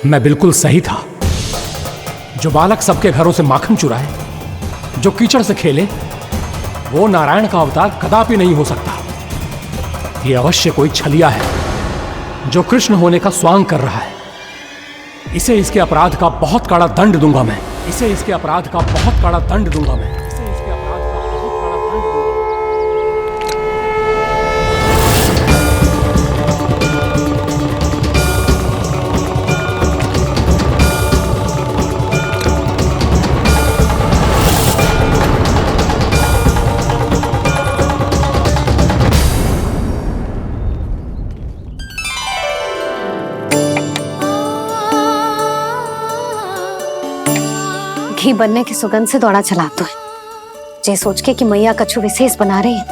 मैं बिल्कुल सही था। जो बालक सबके घरों से माखन चुराए, जो कीचड़ से खेले, वो नारायण का अवतार कदापि नहीं हो सकता। ये अवश्य कोई छलिया है जो कृष्ण होने का स्वांग कर रहा है। इसे इसके अपराध का बहुत कड़ा दंड दूंगा मैं। इसे इसके अपराध का बहुत कड़ा दंड दूंगा मैं। इसे इसके अपराध का बहुत कड़ा दंड दूंगा। घी बनने की सुगंध से दौड़ा चला तो है, जे सोच के कि मैया कछु विशेष बना रही है।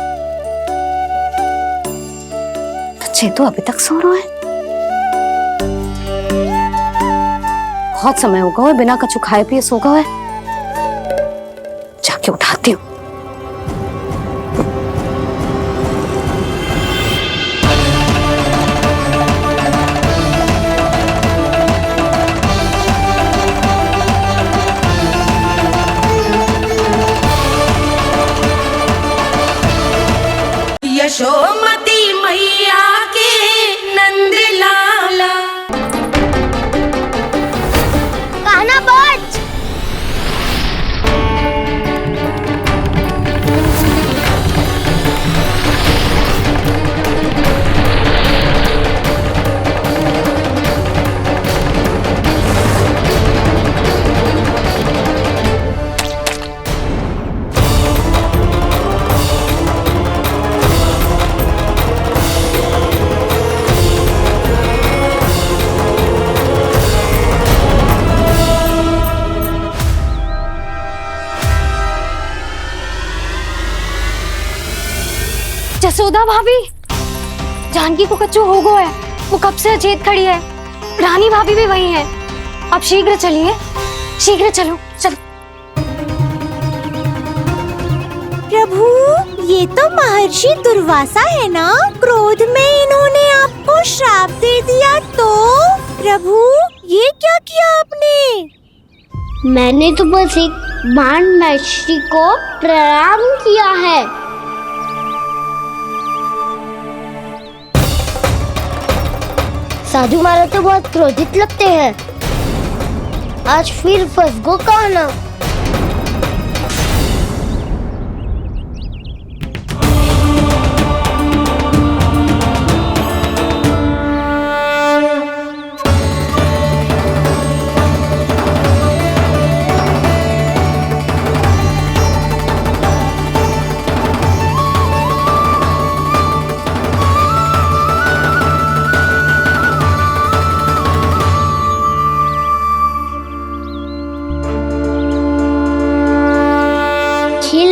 बच्चे तो अभी तक सो रहे हैं। बहुत समय हो गया है, बिना कछु खाए पिए सो गए। जाके उठाती हूँ। यशोमती मैया के नंद लाला। कान्हा बच। जसोदा भाभी, जानकी को कच्चू हो गया है। वो कब से अचेत खड़ी है। रानी भाभी भी वही है। अब शीघ्र चलिए, शीघ्र चलो चलो। प्रभु, ये तो महर्षि दुर्वासा है ना? क्रोध में इन्होंने आपको श्राप दे दिया तो? प्रभु, ये क्या किया आपने? मैंने तो बस एक बाण महर्षि को प्रणाम किया है। साधु महाराज तो बहुत क्रोधित लगते हैं। आज फिर फंस गो कान्हा।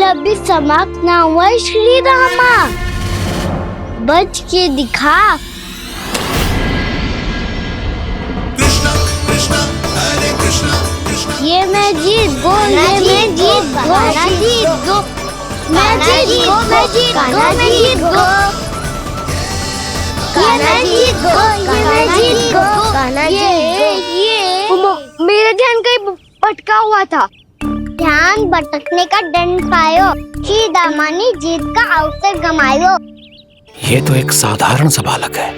अभी समाप्त ना हुआ श्री रामा। बच के दिखा। कृष्णा कृष्णा हरे कृष्णा कृष्णा। ये मैं जीत गो, ये मैं जीत गो, जीत गो, मैं जीत गो, मैं जीत गो, मैं जीत गो, ये मैं जीत गो, ये मैं जीत गो, ये मेरा ध्यान कहीं भटका हुआ था। ध्यान भटकने का दंड पायो, श्री दामा ने जीत का अवसर गमायो। ये तो एक साधारण सा बालक है।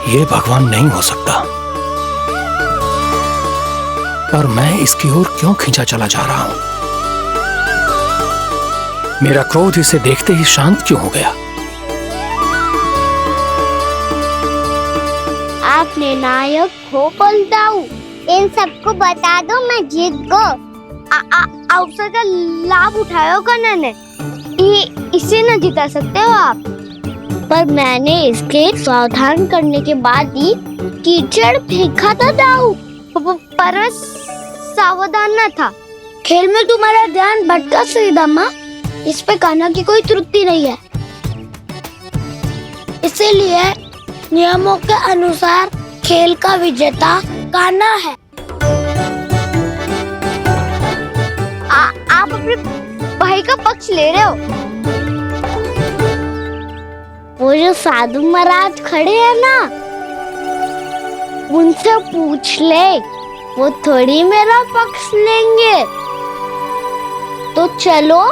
ये भगवान नहीं हो सकता। पर मैं इसकी ओर क्यों खींचा चला जा रहा हूं? मेरा क्रोध इसे देखते ही शांत क्यों हो गया? आपने नायक हो पलटाऊ। इन सबको बता दो मैं जीत गो। अवसर का लाभ उठायो कन्हा ने। इसे न जिता सकते हो आप। पर मैंने इसके सावधान करने के बाद ही कीचड़ फेंका था दाऊ। पर सावधान न था। खेल में तुम्हारा ध्यान भटका श्रीदामा। इस पे कान्हा की कोई त्रुटि नहीं है। इसीलिए नियमों के अनुसार खेल का विजेता कान्हा है। आप अपने भाई का पक्ष ले रहे हो। वो जो साधु महाराज खड़े हैं ना, उनसे पूछ ले, वो थोड़ी मेरा पक्ष लेंगे। तो चलो।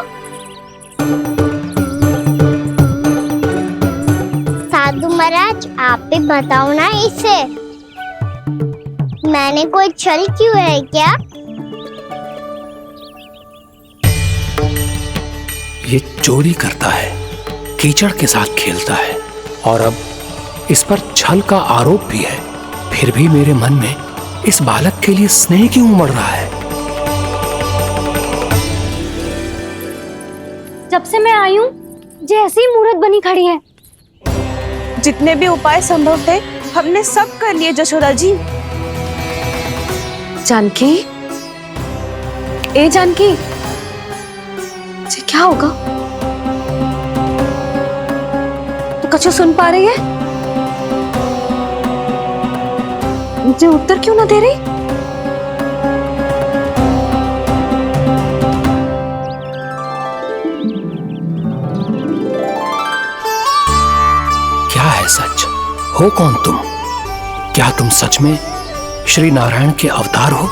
साधु महाराज, आप भी बताओ ना इसे, मैंने कोई छल क्यों है क्या? ये चोरी करता है, कीचड़ के साथ खेलता है और अब इस पर छल का आरोप भी है। फिर भी मेरे मन में इस बालक के लिए स्नेह क्यों उमड़ रहा है? जब से मैं आई हूँ जैसे ही मूर्त बनी खड़ी है। जितने भी उपाय संभव थे हमने सब कर लिए जशोदा जी। जानकी, ए जानकी, ये क्या होगा? तू कछु सुन पा रही है? मुझे उत्तर क्यों ना दे रही? क्या है सच? हो कौन तुम? क्या तुम सच में श्री नारायण के अवतार हो?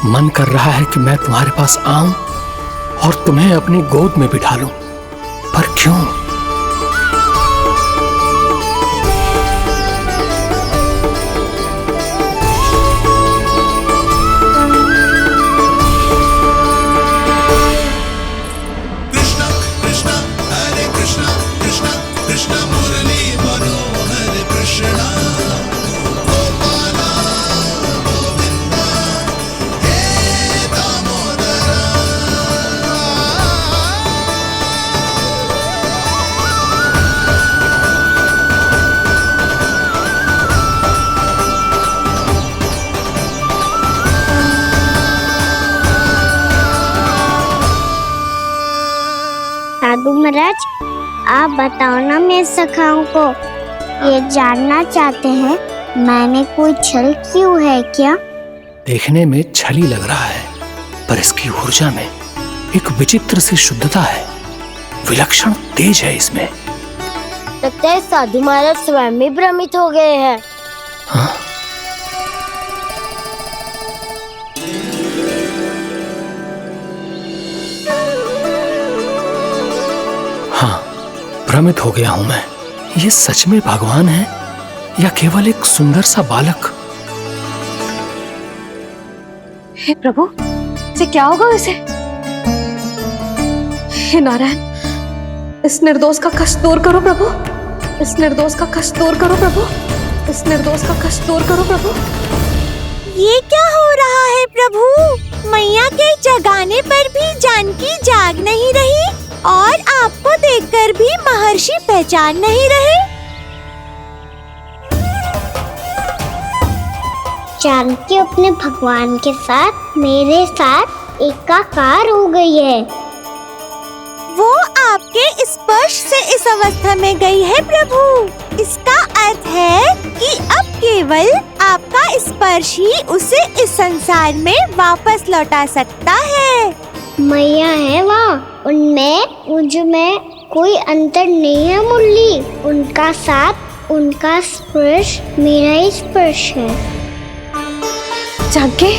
मन कर रहा है कि मैं तुम्हारे पास आऊं और तुम्हें अपनी गोद में बिठा लूं, पर क्यों? कृष्ण कृष्ण हरे कृष्ण कृष्ण कृष्ण मुरली मनोहर कृष्ण गोपाला गोविंदा हे दामोदरा। साधु महाराज, आप बताओ ना मेरे सखाओं को, ये जानना चाहते हैं मैंने कोई छल क्यों है क्या? देखने में छली लग रहा है, पर इसकी ऊर्जा में एक विचित्र सी शुद्धता है, विलक्षण तेज है इसमें। लगता है साधु महाराज स्वयं भी भ्रमित हो गए हैं। हाँ? हाँ, भ्रमित हो गया हूं मैं। ये सच में भगवान है या केवल एक सुंदर सा बालक? हे प्रभु, ये क्या होगा इसे? हे नारायण, इस निर्दोष का कष्ट दूर करो प्रभु, इस निर्दोष का कष्ट दूर करो प्रभु, इस निर्दोष का कष्ट दूर करो प्रभु। ये क्या हो रहा है प्रभु? मैया के जगाने पर भी जानकी जाग नहीं रही और आपको देखकर भी महर्षि पहचान नहीं रहे। जानकी अपने भगवान के साथ मेरे साथ एकाकार हो गई है। वो आपके स्पर्श से इस अवस्था में गई है प्रभु। इसका अर्थ है कि अब केवल आपका स्पर्श ही उसे इस संसार में वापस लौटा सकता है। मैया है वहाँ, उनमें मुझ में कोई अंतर नहीं है मुरली। उनका साथ, उनका स्पर्श मेरा ही स्पर्श है। जानकी,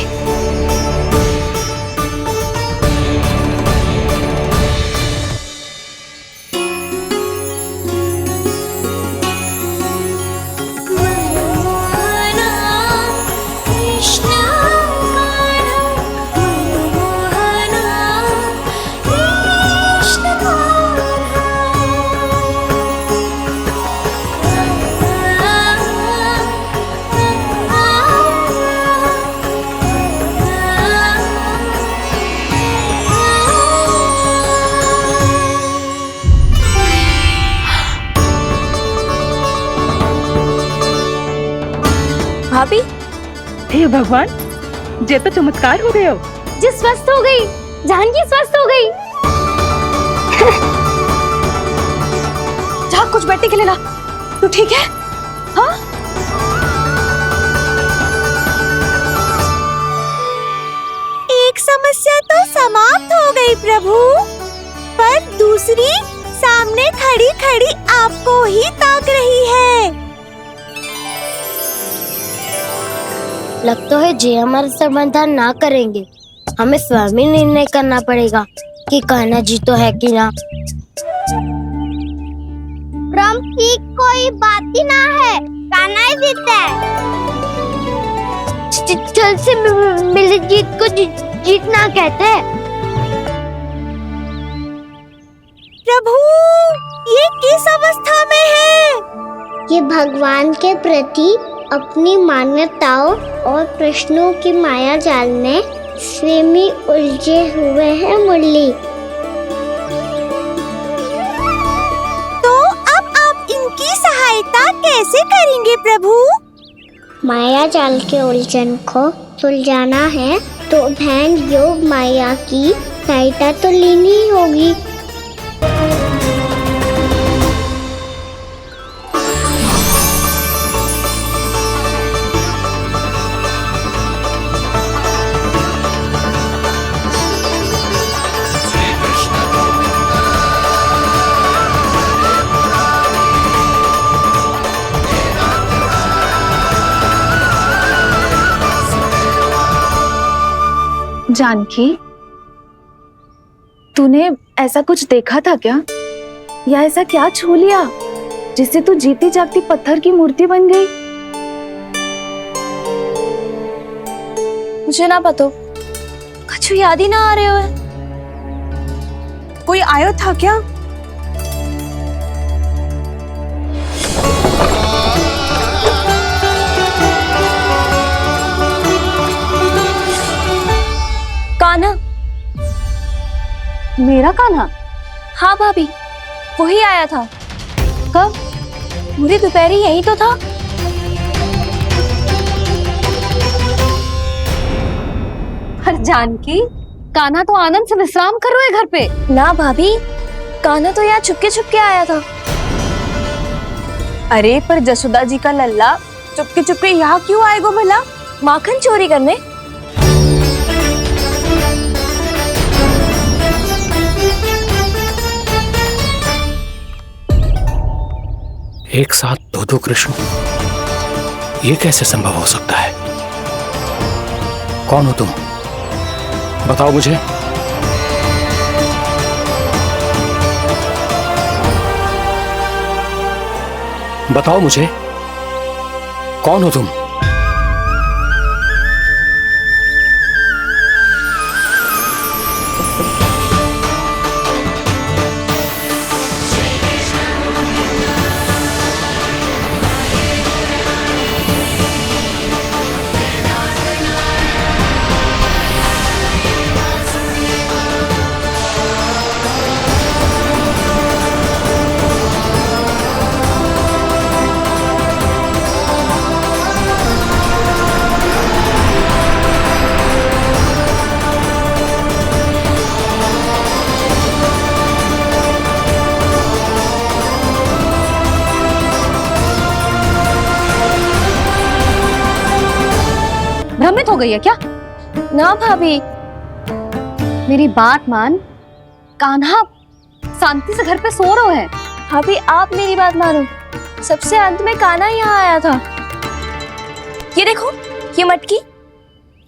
भाभी, हे भगवान, जे तो चमत्कार हो गए हो। जी स्वस्थ हो गई, जानकी स्वस्थ हो गई। जा कुछ बैठने के लिए ला। तू ठीक है? हाँ? एक समस्या तो समाप्त हो गई प्रभु, पर दूसरी सामने खड़ी खड़ी आपको ही ताक रही है। लगता है जे हमारा समाधान ना करेंगे। हमें स्वयं ही निर्णय करना पड़ेगा कि कान्हा जी तो है कि ना। ब्रह्म की कोई बात ही ना है, कान्हा ही जीतता है। छल से मिली जीत को जीतना कहते हैं। प्रभु, ये किस अवस्था में है? ये भगवान के प्रति अपनी मान्यताओं और प्रश्नों की माया जाल में स्वयं ही उलझे हुए हैं मुरली। तो अब आप इनकी सहायता कैसे करेंगे प्रभु? माया जाल के उलझन को सुलझाना है तो बहन योग माया की सहायता तो लेनी ही होगी। जानकी, तूने ऐसा कुछ देखा था क्या? या ऐसा क्या छू लिया जिससे तू जीती जागती पत्थर की मूर्ति बन गई? मुझे ना पता, कुछ याद ही ना आ रहे हो। कोई आयो था क्या? कान्हा। मेरा कान्हा? हाँ भाभी, वही आया था। कब? पूरी दोपहर यही तो था। पर जानकी, कान्हा तो आनंद से विश्राम कर रहे घर पे। ना भाभी, कान्हा तो यहाँ छुपके छुपके आया था। अरे पर जसोदा जी का लल्ला चुपके चुपके यहाँ क्यों आएगा भला? माखन चोरी करने? एक साथ दो कृष्ण, ये कैसे संभव हो सकता है? कौन हो तुम? बताओ मुझे। बताओ मुझे, कौन हो तुम? भ्रमित हो गई है क्या? ना भाभी, मेरी बात मान, कान्हा शांति से घर पे सो रहे हैं। भाभी आप मेरी बात मानो, सबसे अंत में कान्हा यहाँ आया था। ये देखो, ये मटकी,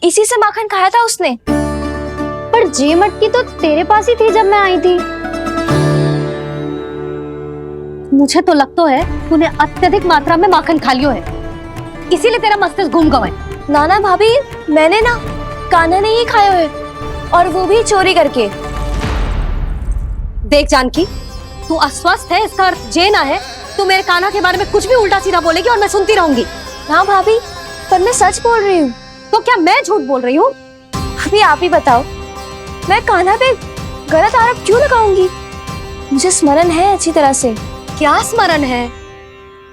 इसी से माखन खाया था उसने। पर जे मटकी तो तेरे पास ही थी जब मैं आई थी। मुझे तो लगता है तूने अत्यधिक मात्रा में माखन खा लियो है, इसीलिए तेरा मस्तिष्क घूम गया है। नाना भाभी, मैंने ना, कान्हा ने ही खाया है, और वो भी चोरी करके। देख जानकी, तू अस्वस्थ है, इसका अर्थ जे ना है तू मेरे कान्हा के बारे में कुछ भी उल्टा सीधा बोलेगी और मैं सुनती रहूंगी। ना भाभी, पर मैं सच बोल रही हूँ। तो क्या मैं झूठ बोल रही हूँ? भाभी आप ही बताओ, मैं कान्हा पे गलत आरोप क्यों लगाऊंगी? मुझे स्मरण है अच्छी तरह से। क्या स्मरण है?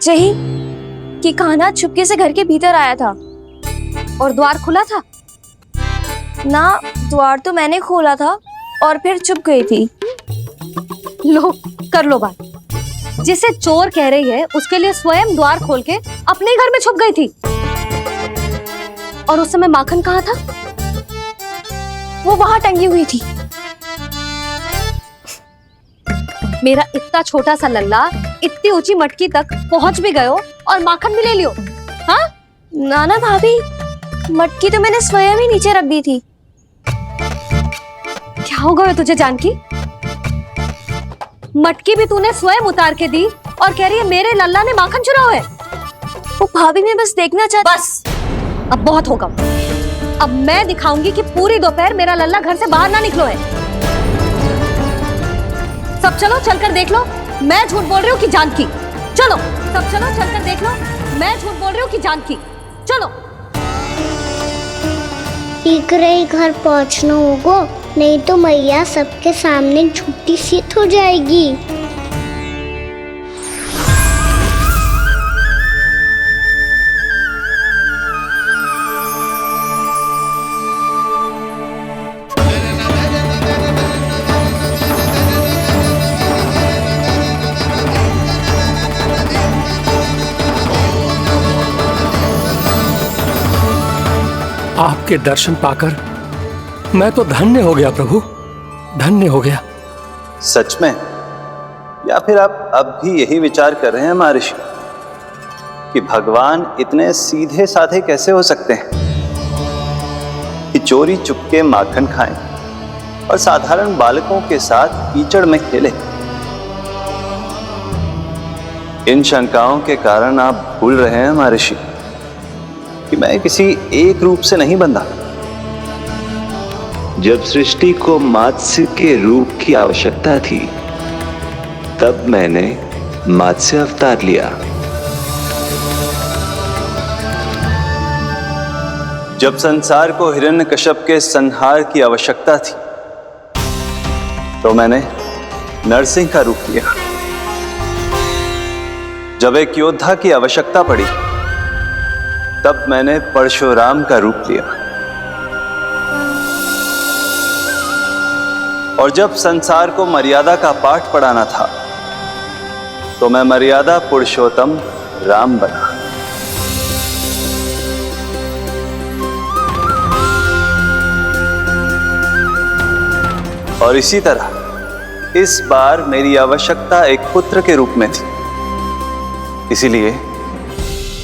यही कि कान्हा चुपके से घर के भीतर आया था। और द्वार खुला था? ना, द्वार तो मैंने खोला था और फिर चुप गई थी। लो, कर लो बात। जिसे चोर कह रही है उसके लिए स्वयं द्वार खोल के अपने घर में छुप गई थी। और उस समय माखन कहाँ था? वो वहां टंगी हुई थी। मेरा इतना छोटा सा लल्ला इतनी ऊंची मटकी तक पहुंच भी गयो और माखन भी ले लियो। हाँ? नाना भाभी, मटकी तो मैंने स्वयं ही नीचे रख दी थी। क्या हो गया तुझे जानकी? मटकी भी तूने स्वयं उतार के दी और कह रही है मेरे लल्ला ने माखन चुराया है। वो भाभी मैं बस देखना चाहती। बस अब बहुत होगा। अब मैं दिखाऊंगी कि पूरी दोपहर मेरा लल्ला घर से बाहर ना निकलो है। सब चलो चलकर देख लो मैं झूठ बोल रही हूँ कि जानकी। चलो सब चलो चलकर देख लो मैं झूठ बोल रही हूँ कि जानकी। चलो शीघ्र ही घर पहुंचना होगा, नहीं तो मैया सबके सामने झूठी सिद्ध हो जाएगी। आपके दर्शन पाकर मैं तो धन्य हो गया प्रभु, धन्य हो गया। सच में? या फिर आप अब भी यही विचार कर रहे हैं महर्षि कि भगवान इतने सीधे साधे कैसे हो सकते हैं कि चोरी चुपके माखन खाएं और साधारण बालकों के साथ कीचड़ में खेले? इन शंकाओं के कारण आप भूल रहे हैं महर्षि कि मैं किसी एक रूप से नहीं बंधा। जब सृष्टि को मत्स्य के रूप की आवश्यकता थी तब मैंने मत्स्य अवतार लिया। जब संसार को हिरण्यकश्यप के संहार की आवश्यकता थी तो मैंने नरसिंह का रूप लिया। जब एक योद्धा की आवश्यकता पड़ी तब मैंने परशुराम का रूप लिया। और जब संसार को मर्यादा का पाठ पढ़ाना था तो मैं मर्यादा पुरुषोत्तम राम बना। और इसी तरह इस बार मेरी आवश्यकता एक पुत्र के रूप में थी, इसीलिए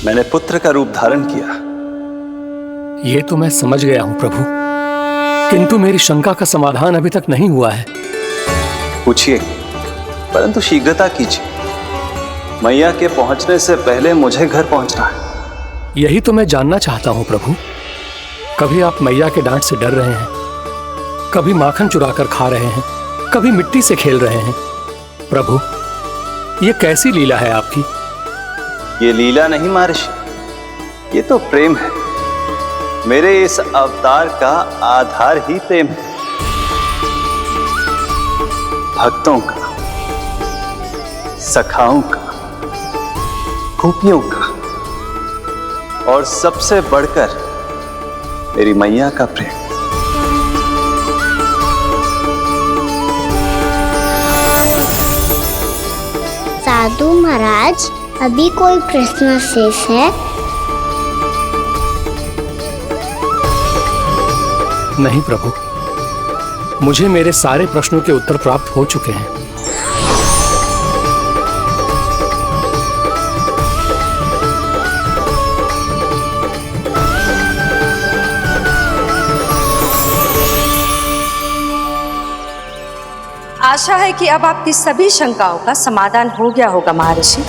मैंने पुत्र का रूप धारण किया। ये तो मैं समझ गया हूं प्रभु, किंतु मेरी शंका का समाधान अभी तक नहीं हुआ है। पूछिए, परंतु शीघ्रता कीजिए। मैया के पहुंचने से पहले मुझे घर पहुंचना है। यही तो मैं जानना चाहता हूं प्रभु। कभी आप मैया के डांट से डर रहे हैं, कभी माखन चुरा कर खा रहे हैं, कभी मिट्टी से खेल रहे हैं। प्रभु, ये कैसी लीला है आपकी? ये लीला नहीं महर्षि, ये तो प्रेम है। मेरे इस अवतार का आधार ही प्रेम है। भक्तों का, सखाओं का, गोपियों का और सबसे बढ़कर मेरी मैया का प्रेम। साधु महाराज, अभी कोई प्रश्न शेष है? नहीं प्रभु, मुझे मेरे सारे प्रश्नों के उत्तर प्राप्त हो चुके हैं। आशा है कि अब आपकी सभी शंकाओं का समाधान हो गया होगा महर्षि।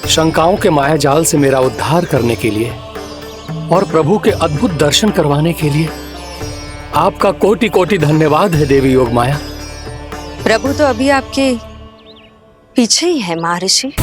शंकाओं के मायाजाल से मेरा उद्धार करने के लिए और प्रभु के अद्भुत दर्शन करवाने के लिए आपका कोटि कोटि धन्यवाद है देवी योगमाया। प्रभु तो अभी आपके पीछे ही है महर्षि।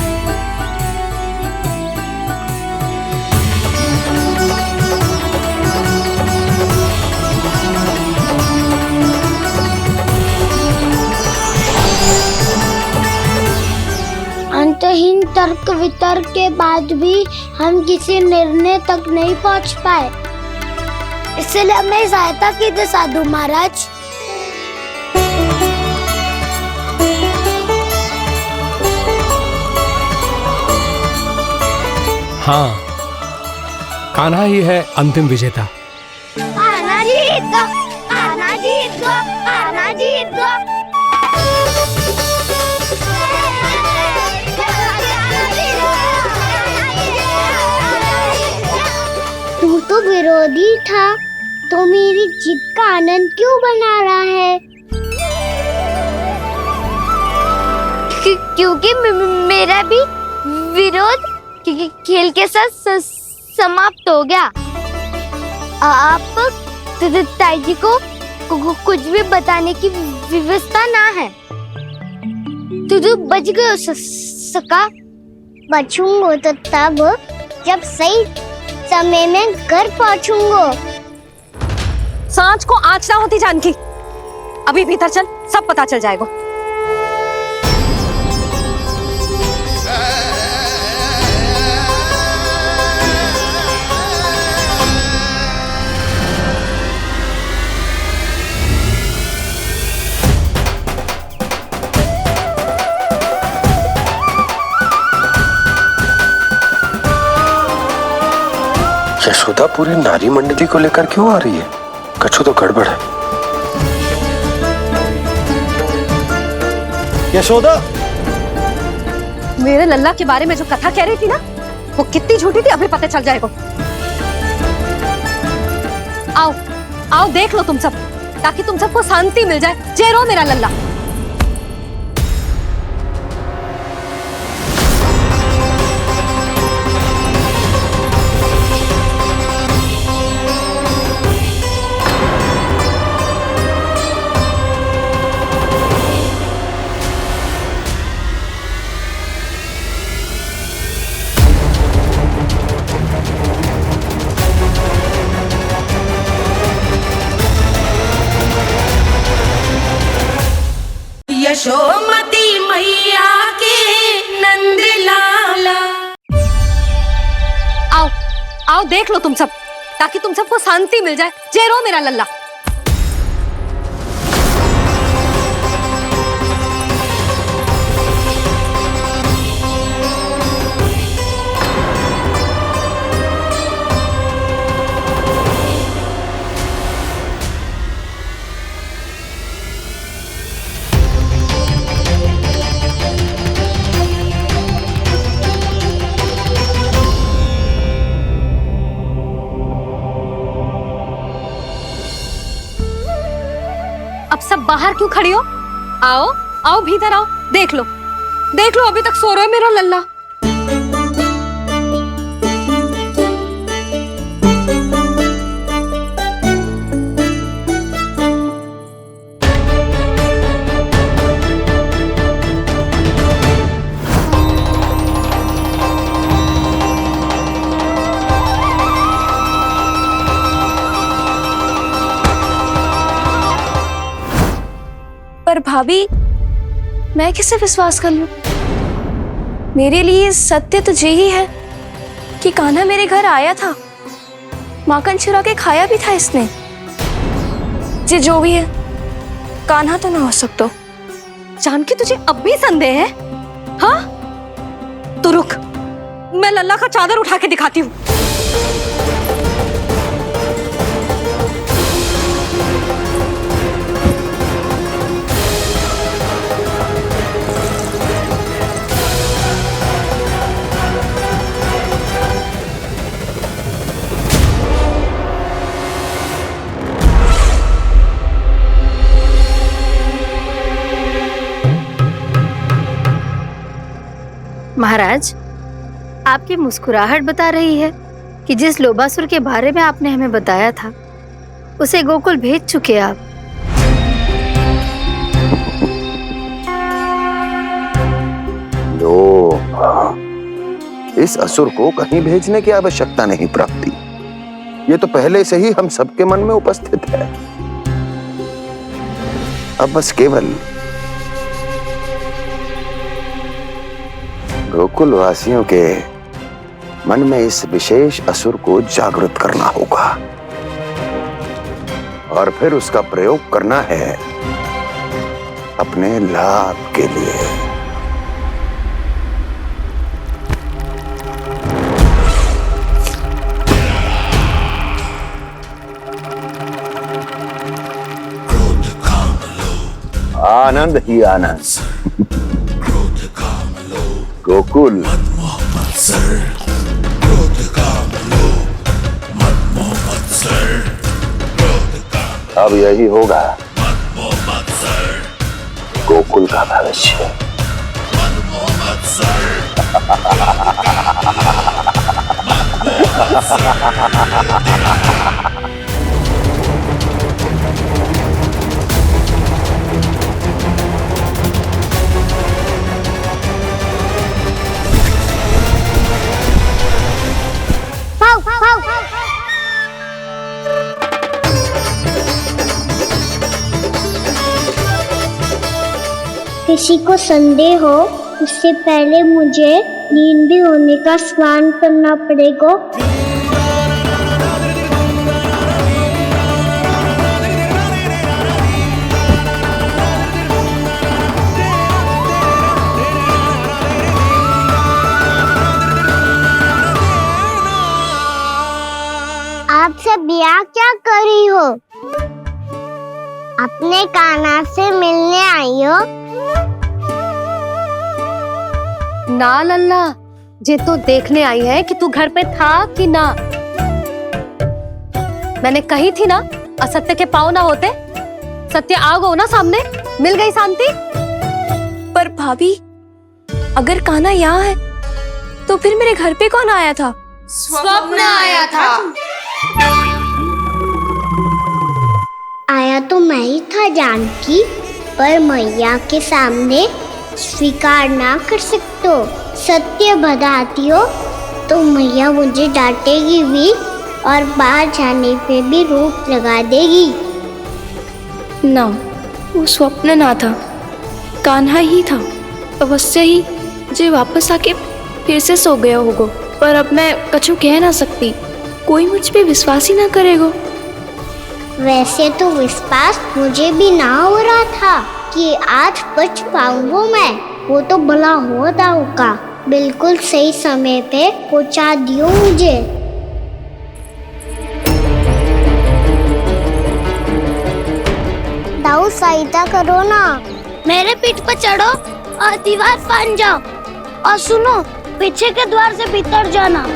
अंतहीन तर्क वितर्क के बाद भी हम किसी निर्णय तक नहीं पहुंच पाए, इसलिए हमें सहायता कीजिए साधु महाराज। हाँ, कान्हा ही है अंतिम विजेता। कान्हा जी तो जीत गो, कान्हा जीत गो। तू तो विरोधी था, तो मेरी जीत का आनंद क्यों बना रहा है? क्योंकि मेरा भी विरोध खेल के साथ समाप्त हो गया। आप ताई जी को कुछ भी बताने की व्यवस्था ना है। तू बच गयो सका। बचूंगो तो तब जब सही समय में घर पहुंचूंगो। सांच को आँच ना होती जानकी। अभी भीतर चल, सब पता चल जाएगा। यशोदा पूरी नारी मंडली को लेकर क्यों आ रही है? कछु तो गड़बड़ है। यशोदा, मेरे लल्ला के बारे में जो कथा कह रही थी ना, वो कितनी झूठी थी अभी पता चल जाएगा। आओ आओ देख लो तुम सब, ताकि तुम सबको शांति मिल जाए। जय रो मेरा लल्ला। यशोमती मैया के नंद लाला। आओ आओ देख लो तुम सब, ताकि तुम सबको शांति मिल जाए। जय रो मेरा लल्ला। अब सब बाहर क्यों खड़ी हो? आओ आओ भीतर आओ। देख लो अभी तक सो रहा है मेरा लल्ला। पर भाभी, मैं किसे विश्वास कर लूं? मेरे लिए सत्य तो यही है कि कान्हा मेरे घर आया था, माखन चुरा के खाया भी था इसने। जो भी है, कान्हा तो ना हो सकता। जानकी तुझे अब भी संदेह है? हाँ तो रुक, मैं लल्ला का चादर उठा के दिखाती हूँ। महाराज, आपकी मुस्कुराहट बता रही है कि जिस लोबासुर के बारे में आपने हमें बताया था, उसे गोकुल भेज चुके आप। इस असुर को कहीं भेजने की आवश्यकता नहीं प्राप्ति। ये तो पहले से ही हम सबके मन में उपस्थित है। अब बस केवल गोकुल वासियों के मन में इस विशेष असुर को जागृत करना होगा और फिर उसका प्रयोग करना है अपने लाभ के लिए। क्रोध आनंद ही आनंद। गोकुल अब यही होगा गोकुल का भविष्य। पाव पाव किसी को संदेह हो उससे पहले मुझे नींद भी होने का स्नान करना पड़ेगा। आप सब यहाँ क्या कर रही हो? अपने कान्हा से मिलने आई हो? ना लल्ला, जे तो देखने आई है कि तू घर पे था कि ना। मैंने कही थी ना, असत्य के पाँव ना होते। सत्य आ गो ना सामने, मिल गई शांति। पर भाभी, अगर कान्हा यहाँ है तो फिर मेरे घर पे कौन आया था? स्वप्न आया था। आया तो मैं ही था जानकी, पर मैया के सामने स्वीकार ना कर सकते हो। सत्य बताती हो तो मैया मुझे डांटेगी भी और बाहर जाने पे भी रोक लगा देगी। ना, वो स्वप्न ना था, कान्हा ही था। अवश्य ही मुझे वापस आके फिर से सो गया होगा। पर अब मैं कछु कह ना सकती, कोई मुझ पे विश्वास ही ना करेगा। वैसे तो विश्वास मुझे भी ना हो रहा था कि आज बच पाऊंगा मैं। वो तो भला हो दाऊ का बिल्कुल सही समय पे पहुंचा दियो मुझे। दाऊ सहायता करो ना, मेरे पीठ पर चढ़ो और दीवार फाड़ जाओ। और सुनो, पीछे के द्वार से भीतर जाना।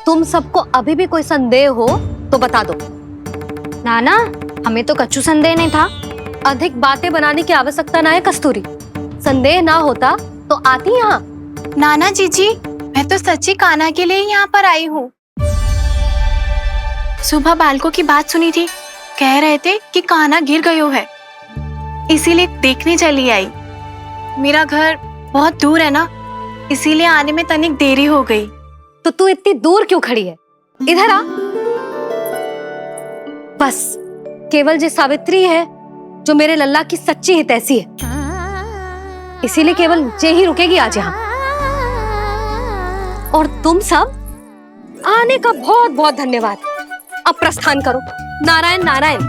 तुम सबको अभी भी कोई संदेह हो तो बता दो। नाना, हमें तो कच्चू संदेह नहीं था। अधिक बातें बनाने की आवश्यकता ना है कस्तूरी। संदेह ना होता तो आती यहाँ। नाना जीजी, मैं तो सच्ची कान्हा के लिए यहाँ पर आई हूँ। सुबह बालकों की बात सुनी थी, कह रहे थे कि कान्हा गिर गयो है, इसीलिए देखने चली आई। मेरा घर बहुत दूर है ना, इसीलिए आने में तनिक देरी हो गई। तो तू इतनी दूर क्यों खड़ी है? इधर आ। बस केवल जे सावित्री है जो मेरे लल्ला की सच्ची हितैषी है, इसीलिए केवल जे ही रुकेगी आज यहाँ। और तुम सब आने का बहुत बहुत धन्यवाद। अब प्रस्थान करो। नारायण नारायण।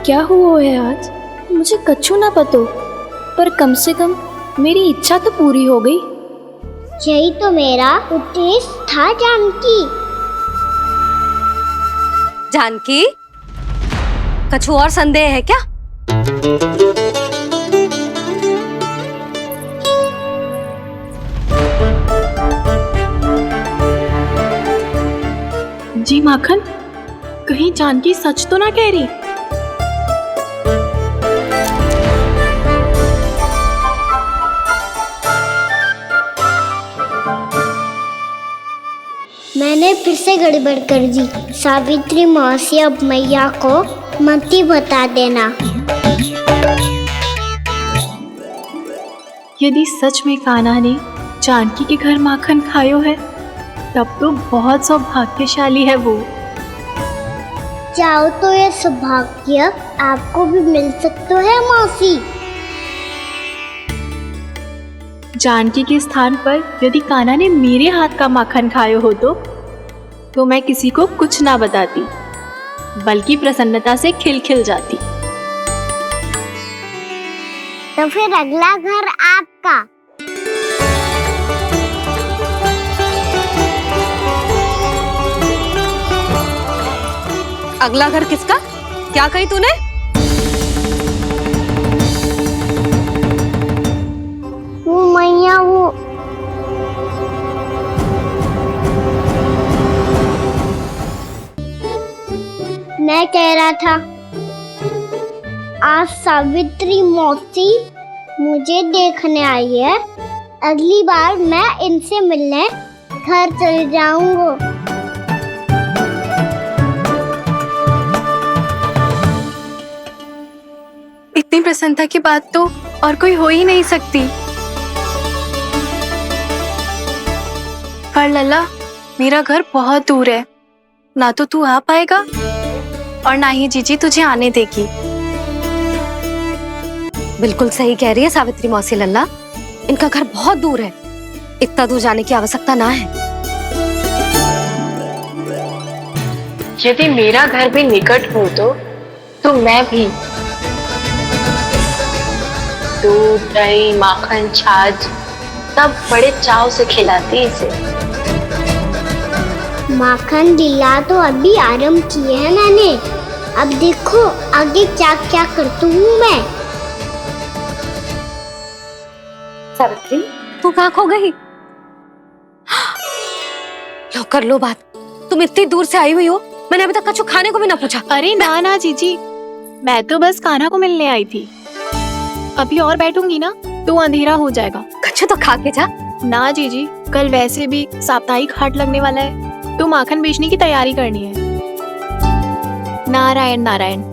क्या हुआ है आज? मुझे कछु ना पतो, पर कम से कम मेरी इच्छा तो पूरी हो गई। यही तो मेरा उद्देश्य था जानकी। जानकी, कछु और संदेह है क्या? जी माखन, कहीं जानकी सच तो ना कह रही? मैंने फिर से गड़बड़ कर दी। सावित्री मौसी अब मैया को मत ही बता देना। यदि सच में कान्हा ने जानकी के घर माखन खायो है, तब तो बहुत सौभाग्यशाली है वो। चाहो तो ये सौभाग्य आपको भी मिल सकता है मौसी। जानकी के स्थान पर यदि कान्हा ने मेरे हाथ का माखन खायो हो तो मैं किसी को कुछ ना बताती, बल्कि प्रसन्नता से खिलखिल जाती। तो फिर अगला घर आपका। अगला घर किसका? क्या कही तूने? वो मैया वो मैं कह रहा था, आज सावित्री मौसी मुझे देखने आई है। अगली बार मैं इनसे मिलने घर चले जाऊंगा। इतनी प्रसन्नता की बात तो और कोई हो ही नहीं सकती। पर लल्ला, मेरा घर बहुत दूर है, ना तो तू आ पाएगा और ना ही जीजी तुझे आने देगी। बिल्कुल सही कह रही है सावित्री मौसी लल्ला, इनका घर बहुत दूर है, इतना दूर जाने की आवश्यकता ना है। यदि मेरा घर भी निकट हो तो मैं भी दूध, दही, माखन, छाछ सब बड़े चाव से खिलाती इसे। माखन दिला तो अभी आरंभ किए हैं मैंने, अब देखो आगे क्या क्या करती हूँ मैं। सावित्री, तू कहाँ खो गई? लो कर लो बात, तुम इतनी दूर से आई हुई हो, मैंने अभी तक कछु खाने को भी ना पूछा। अरे ना जीजी, मैं तो बस कान्हा को मिलने आई थी। अभी और बैठूंगी ना तो अंधेरा हो जाएगा। कछु तो खा के जा। ना जीजी, कल वैसे भी साप्ताहिक हाट लगने वाला है, तो माखन बेचने की तैयारी करनी है। नारायण नारायण।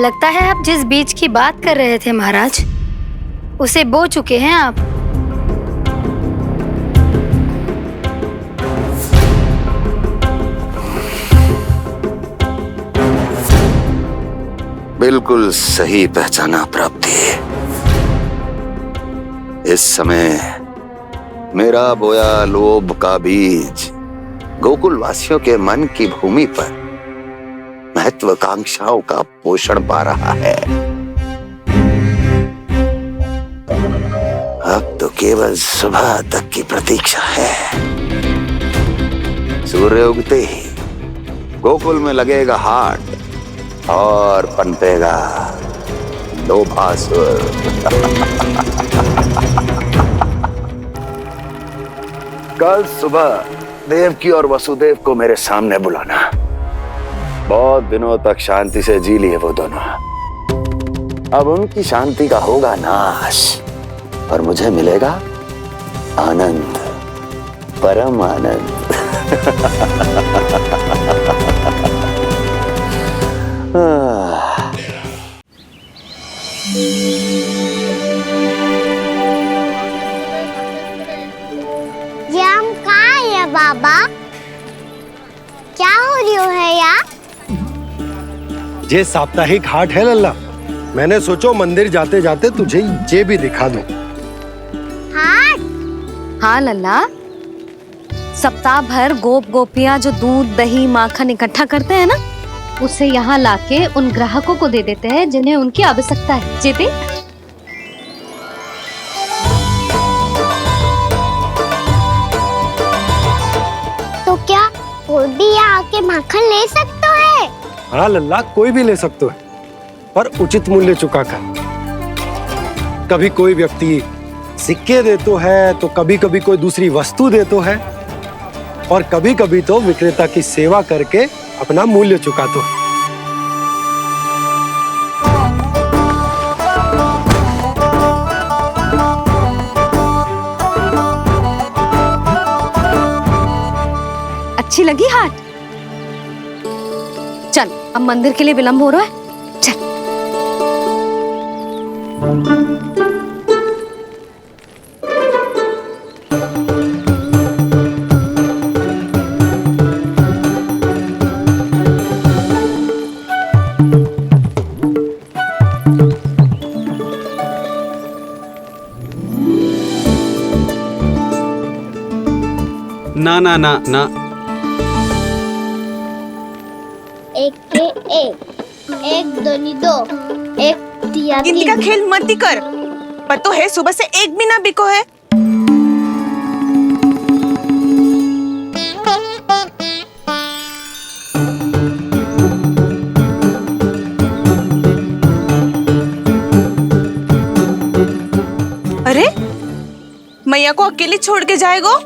लगता है आप जिस बीज की बात कर रहे थे महाराज, उसे बो चुके हैं आप। बिल्कुल सही पहचाना प्राप्ति। इस समय मेरा बोया लोभ का बीज गोकुल वासियों के मन की भूमि पर महत्वाकांक्षाओं का पोषण पा रहा है। अब तो केवल सुबह तक की प्रतीक्षा है। सूर्य उगते ही गोकुल में लगेगा हाट और पनपेगा लोभासुर। कल सुबह देवकी और वसुदेव को मेरे सामने बुलाना। बहुत दिनों तक शांति से जी लिए वो दोनों, अब उनकी शांति का होगा नाश और मुझे मिलेगा आनंद, परम आनंद। ये हम कहाँ है बाबा? क्या हो रही है यार? ये साप्ताहिक हाट है लल्ला, मैंने सोचो मंदिर जाते जाते तुझे ये भी दिखा दूं। हाट? हाँ लल्ला, सप्ताह भर गोप गोपियां जो दूध, दही, माखन इकट्ठा करते हैं ना, उसे यहाँ लाके उन ग्राहकों को दे देते हैं जिन्हें उनकी आवश्यकता है। जीती? तो क्या कोई भी यहाँ आके माखन ले सकता है? हाँ लल्ला, कोई भी ले सकते हो, पर उचित मूल्य चुका कर। कभी कोई व्यक्ति सिक्के दे तो है, तो कभी कभी कोई दूसरी वस्तु दे तो है, और कभी कभी तो विक्रेता की सेवा करके अपना मूल्य चुका तो है। अच्छी लगी हाट? चल, अब मंदिर के लिए विलंब हो रहा है, चल। ना ना ना ना, एक के एक दोनी दो, एक तिया गिनती का खेल मत ही कर। पतो है सुबह से एक भी ना बिको है। अरे मैया को अकेले छोड़ के जाएगो?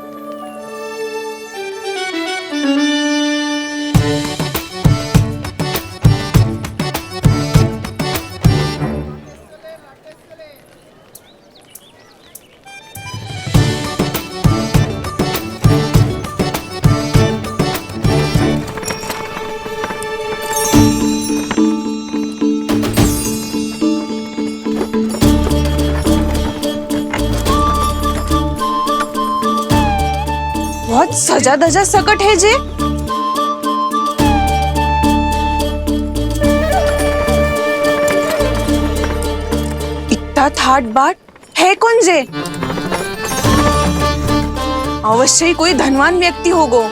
बहुत सजा धजा सकट है जे। इतना ठाट बाट है कौन जे? अवश्य ही कोई धनवान व्यक्ति होगो।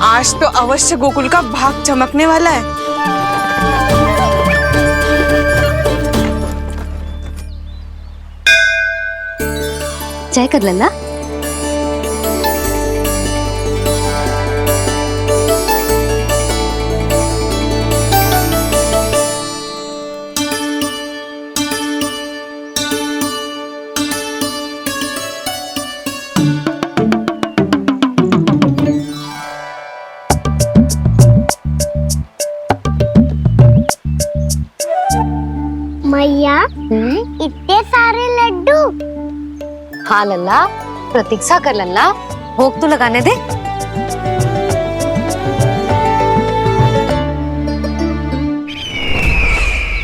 आज तो अवश्य गोकुल का भाग चमकने वाला है। चाय कर लल्ला। मैया, इतने सारे लड्डू। हाँ लल्ला, प्रतीक्षा कर लल्ला, भोग तो लगाने दे।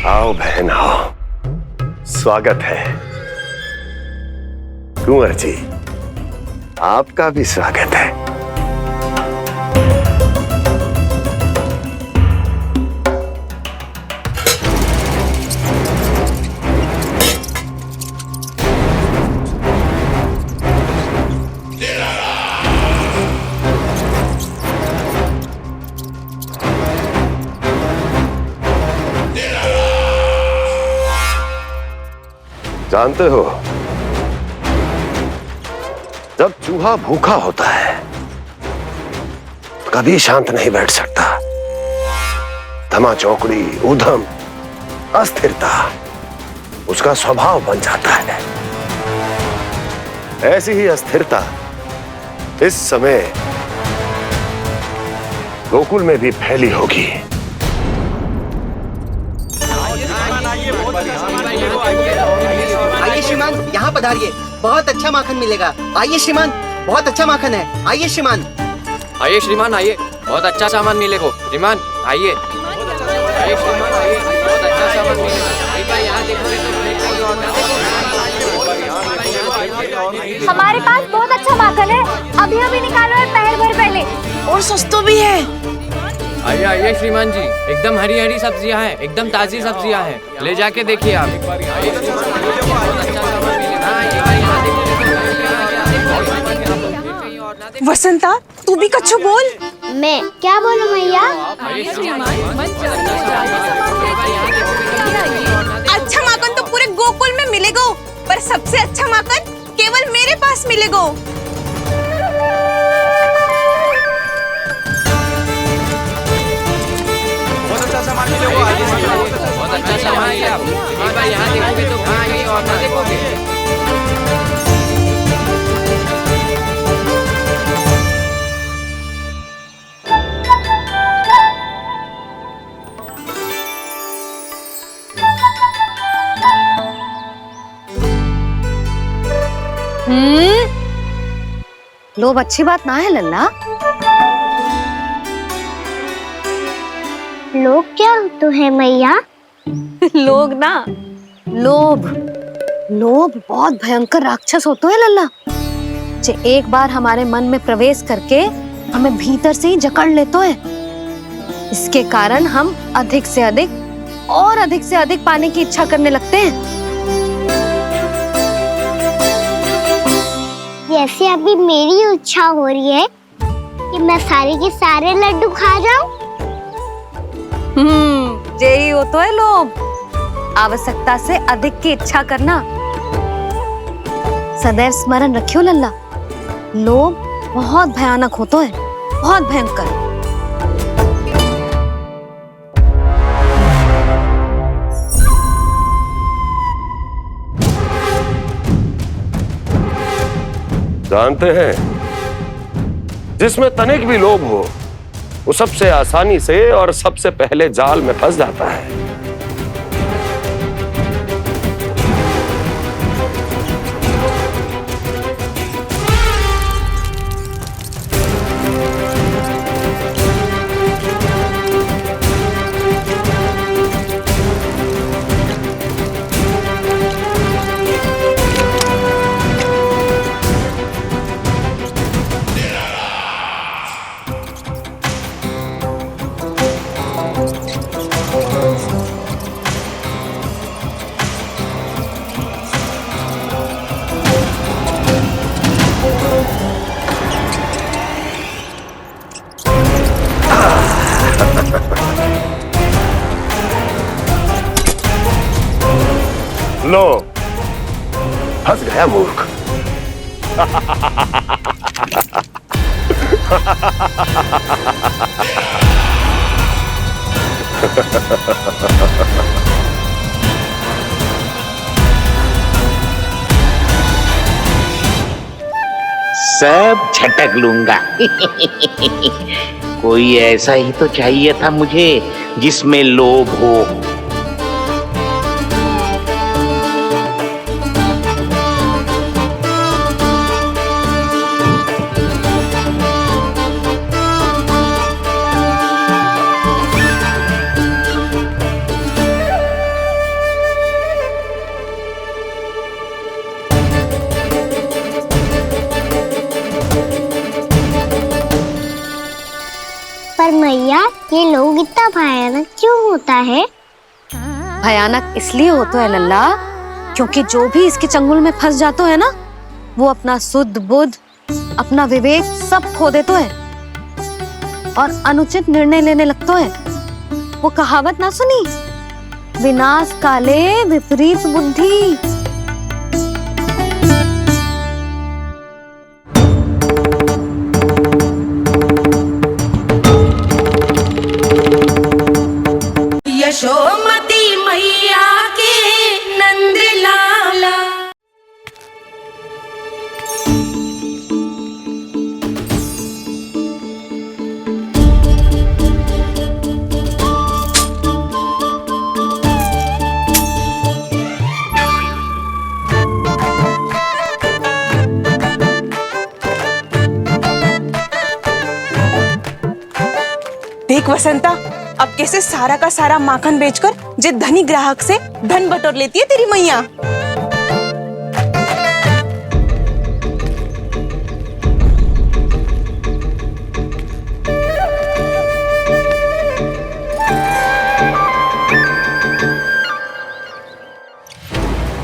आओ बहन आओ, स्वागत है। कुंवर जी, आपका भी स्वागत है। जानते हो, जब चूहा भूखा होता है कभी शांत नहीं बैठ सकता। धमा चौकड़ी, उधम, अस्थिरता उसका स्वभाव बन जाता है। ऐसी ही अस्थिरता इस समय गोकुल में भी फैली होगी। आइए श्रीमान, यहाँ पधारिए, बहुत अच्छा माखन मिलेगा। आइए श्रीमान, बहुत अच्छा माखन है। आइए श्रीमान। आइए श्रीमान, आइए, बहुत अच्छा सामान मिलेगा। श्रीमान आइए, आइए श्रीमान, आइए, बहुत अच्छा सामान मिलेगा। एक बार यहाँ देखोगे तो हमारे पास बहुत अच्छा माखन है, अभी अभी निकालो है, पहर भर पहले। और सस्ता भी है। आइए आइए श्रीमान जी, एकदम हरी हरी सब्जियां हैं, एकदम ताजी सब्जियां हैं, ले जाके देखिए आप। वसंता, तू भी कच्छु बोल। मैं क्या बोलूं मैया? अच्छा माखन तो पूरे गोकुल में मिलेगा, पर सबसे अच्छा माखन केवल मेरे पास मिलेगा। अच्छा सामान मिलेगा। एक बार यहाँ देखोगे तो कहाँ कहीं और ना देखोगे। लोभ अच्छी बात ना है लल्ला। लोग क्या तो है मैया? लोग ना, लोभ। लोभ बहुत भयंकर राक्षस होता है लल्ला, जो एक बार हमारे मन में प्रवेश करके हमें भीतर से ही जकड़ लेता है। इसके कारण हम अधिक से अधिक और अधिक से अधिक पाने की इच्छा करने लगते हैं। जैसे अभी मेरी इच्छा हो रही है कि मैं सारे के सारे लड्डू खा जाऊं। यही होता है लोभ, आवश्यकता से अधिक की इच्छा करना। सदैव स्मरण रखियो लल्ला, लोभ बहुत भयानक होता है, बहुत भयंकर। जानते हैं, जिसमें तनिक भी लोभ हो वो सबसे आसानी से और सबसे पहले जाल में फंस जाता है। लो, फंस गया मूर्ख। सब झटक लूंगा। कोई ऐसा ही तो चाहिए था मुझे जिसमें लोभ हो। पर मैया, ये लोग इतना भयानक क्यों होता है? भयानक इसलिए होता है लल्ला, क्योंकि जो भी इसके चंगुल में फंस जाता है ना, वो अपना शुद्ध बुद्ध, अपना विवेक सब खो देता है और अनुचित निर्णय लेने लगता है। वो कहावत ना सुनी, विनाश काले विपरीत बुद्धि। यशोमती मैया के नंद लाला। देख वसंता, अब कैसे सारा का सारा माखन बेचकर जे धनी ग्राहक से धन बटोर लेती है तेरी मैया।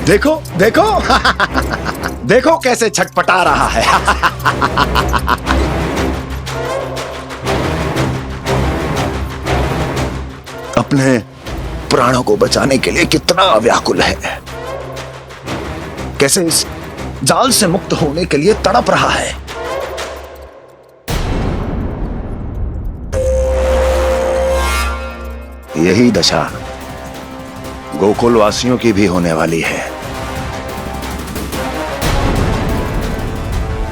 देखो देखो देखो कैसे छटपटा रहा है। अपने प्राणों को बचाने के लिए कितना व्याकुल है, कैसे इस जाल से मुक्त होने के लिए तड़प रहा है। यही दशा गोकुल वासियों की भी होने वाली है,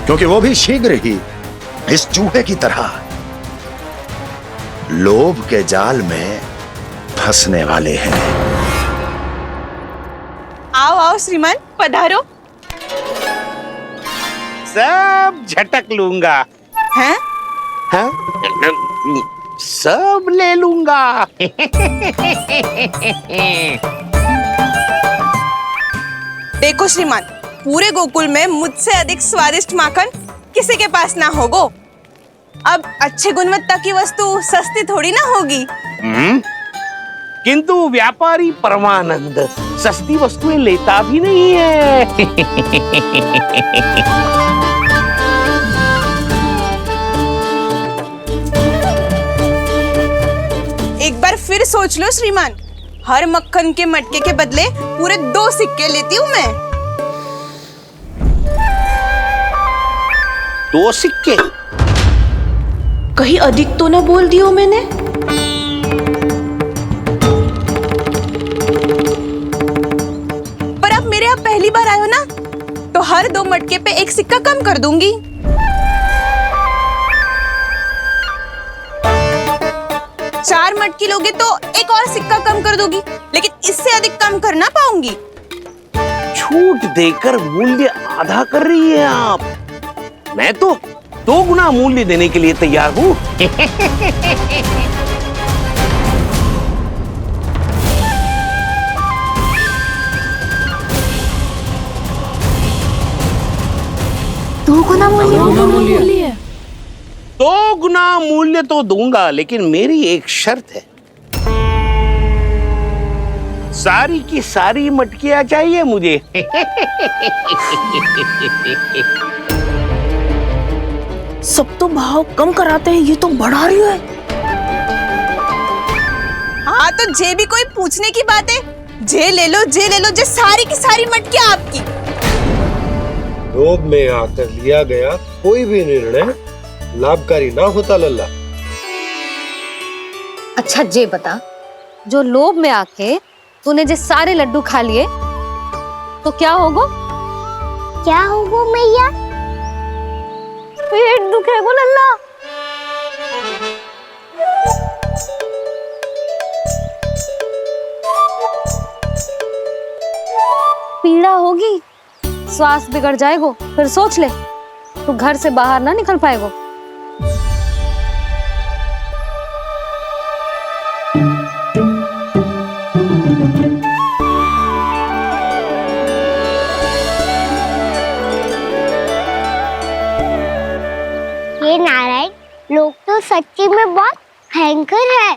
क्योंकि वो भी शीघ्र ही इस चूहे की तरह लोभ के जाल में फंसने वाले हैं। आओ आओ श्रीमान, पधारो। सब झटक लूंगा। हैं? हाँ? सब ले लूंगा। देखो श्रीमान, पूरे गोकुल में मुझसे अधिक स्वादिष्ट माखन किसी के पास ना होगो। अब अच्छे गुणवत्ता की वस्तु सस्ती थोड़ी ना होगी। किंतु व्यापारी परमानंद सस्ती वस्तुएं लेता भी नहीं है। एक बार फिर सोच लो श्रीमान, हर मक्खन के मटके के बदले पूरे 2 सिक्के लेती हूँ मैं। 2 सिक्के? कहीं अधिक तो ना बोल दियो मैंने? पर आप मेरे यहाँ पहली बार आए हो ना, तो हर 2 मटके पे 1 सिक्का कम कर दूंगी। चार मटकी लोगे तो 1 और सिक्का कम कर दूंगी, लेकिन इससे अधिक कम कर ना पाऊंगी। छूट देकर मूल्य आधा कर रही है आप। मैं तो 2 गुना मूल्य देने के लिए तैयार हूँ। दो गुना मूल्य? 2 गुना मूल्य तो दूंगा, लेकिन मेरी एक शर्त है। सारी की सारी मटकियां चाहिए मुझे। सब तो भाव कम कराते हैं, ये तो बढ़ा रही है। हाँ तो जे भी कोई पूछने की बात है, जे ले लो, जे सारी की सारी मटकियां आपकी। लोभ में आकर लिया गया कोई भी निर्णय लाभकारी ना होता लल्ला। अच्छा जे बता, जो लोभ में आके तूने जो सारे लड्डू खा लिए तो क्या होगा? क्या होगा मैया? पेट दुखेगा लल्ला। पीड़ा होगी, स्वास्थ्य बिगड़ जाएगा, फिर सोच ले तू घर से बाहर ना निकल पाएगा। ये नारायण लोग तो सच्ची में बहुत भयंकर है,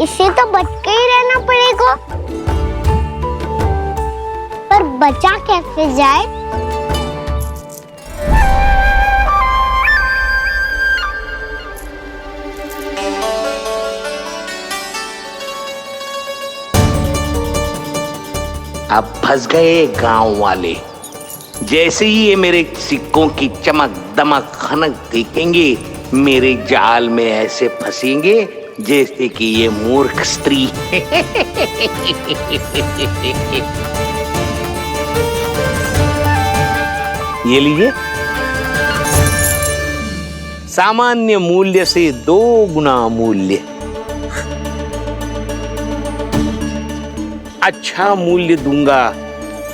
इससे तो बच के ही रहना पड़ेगा। पर बचा कैसे जाए? अब फंस गए गांव वाले। जैसे ही ये मेरे सिक्कों की चमक दमक खनक देखेंगे, मेरे जाल में ऐसे फंसेंगे जैसे कि ये मूर्ख स्त्री। ये लीजिए, सामान्य मूल्य से 2 गुना मूल्य। अच्छा मूल्य दूंगा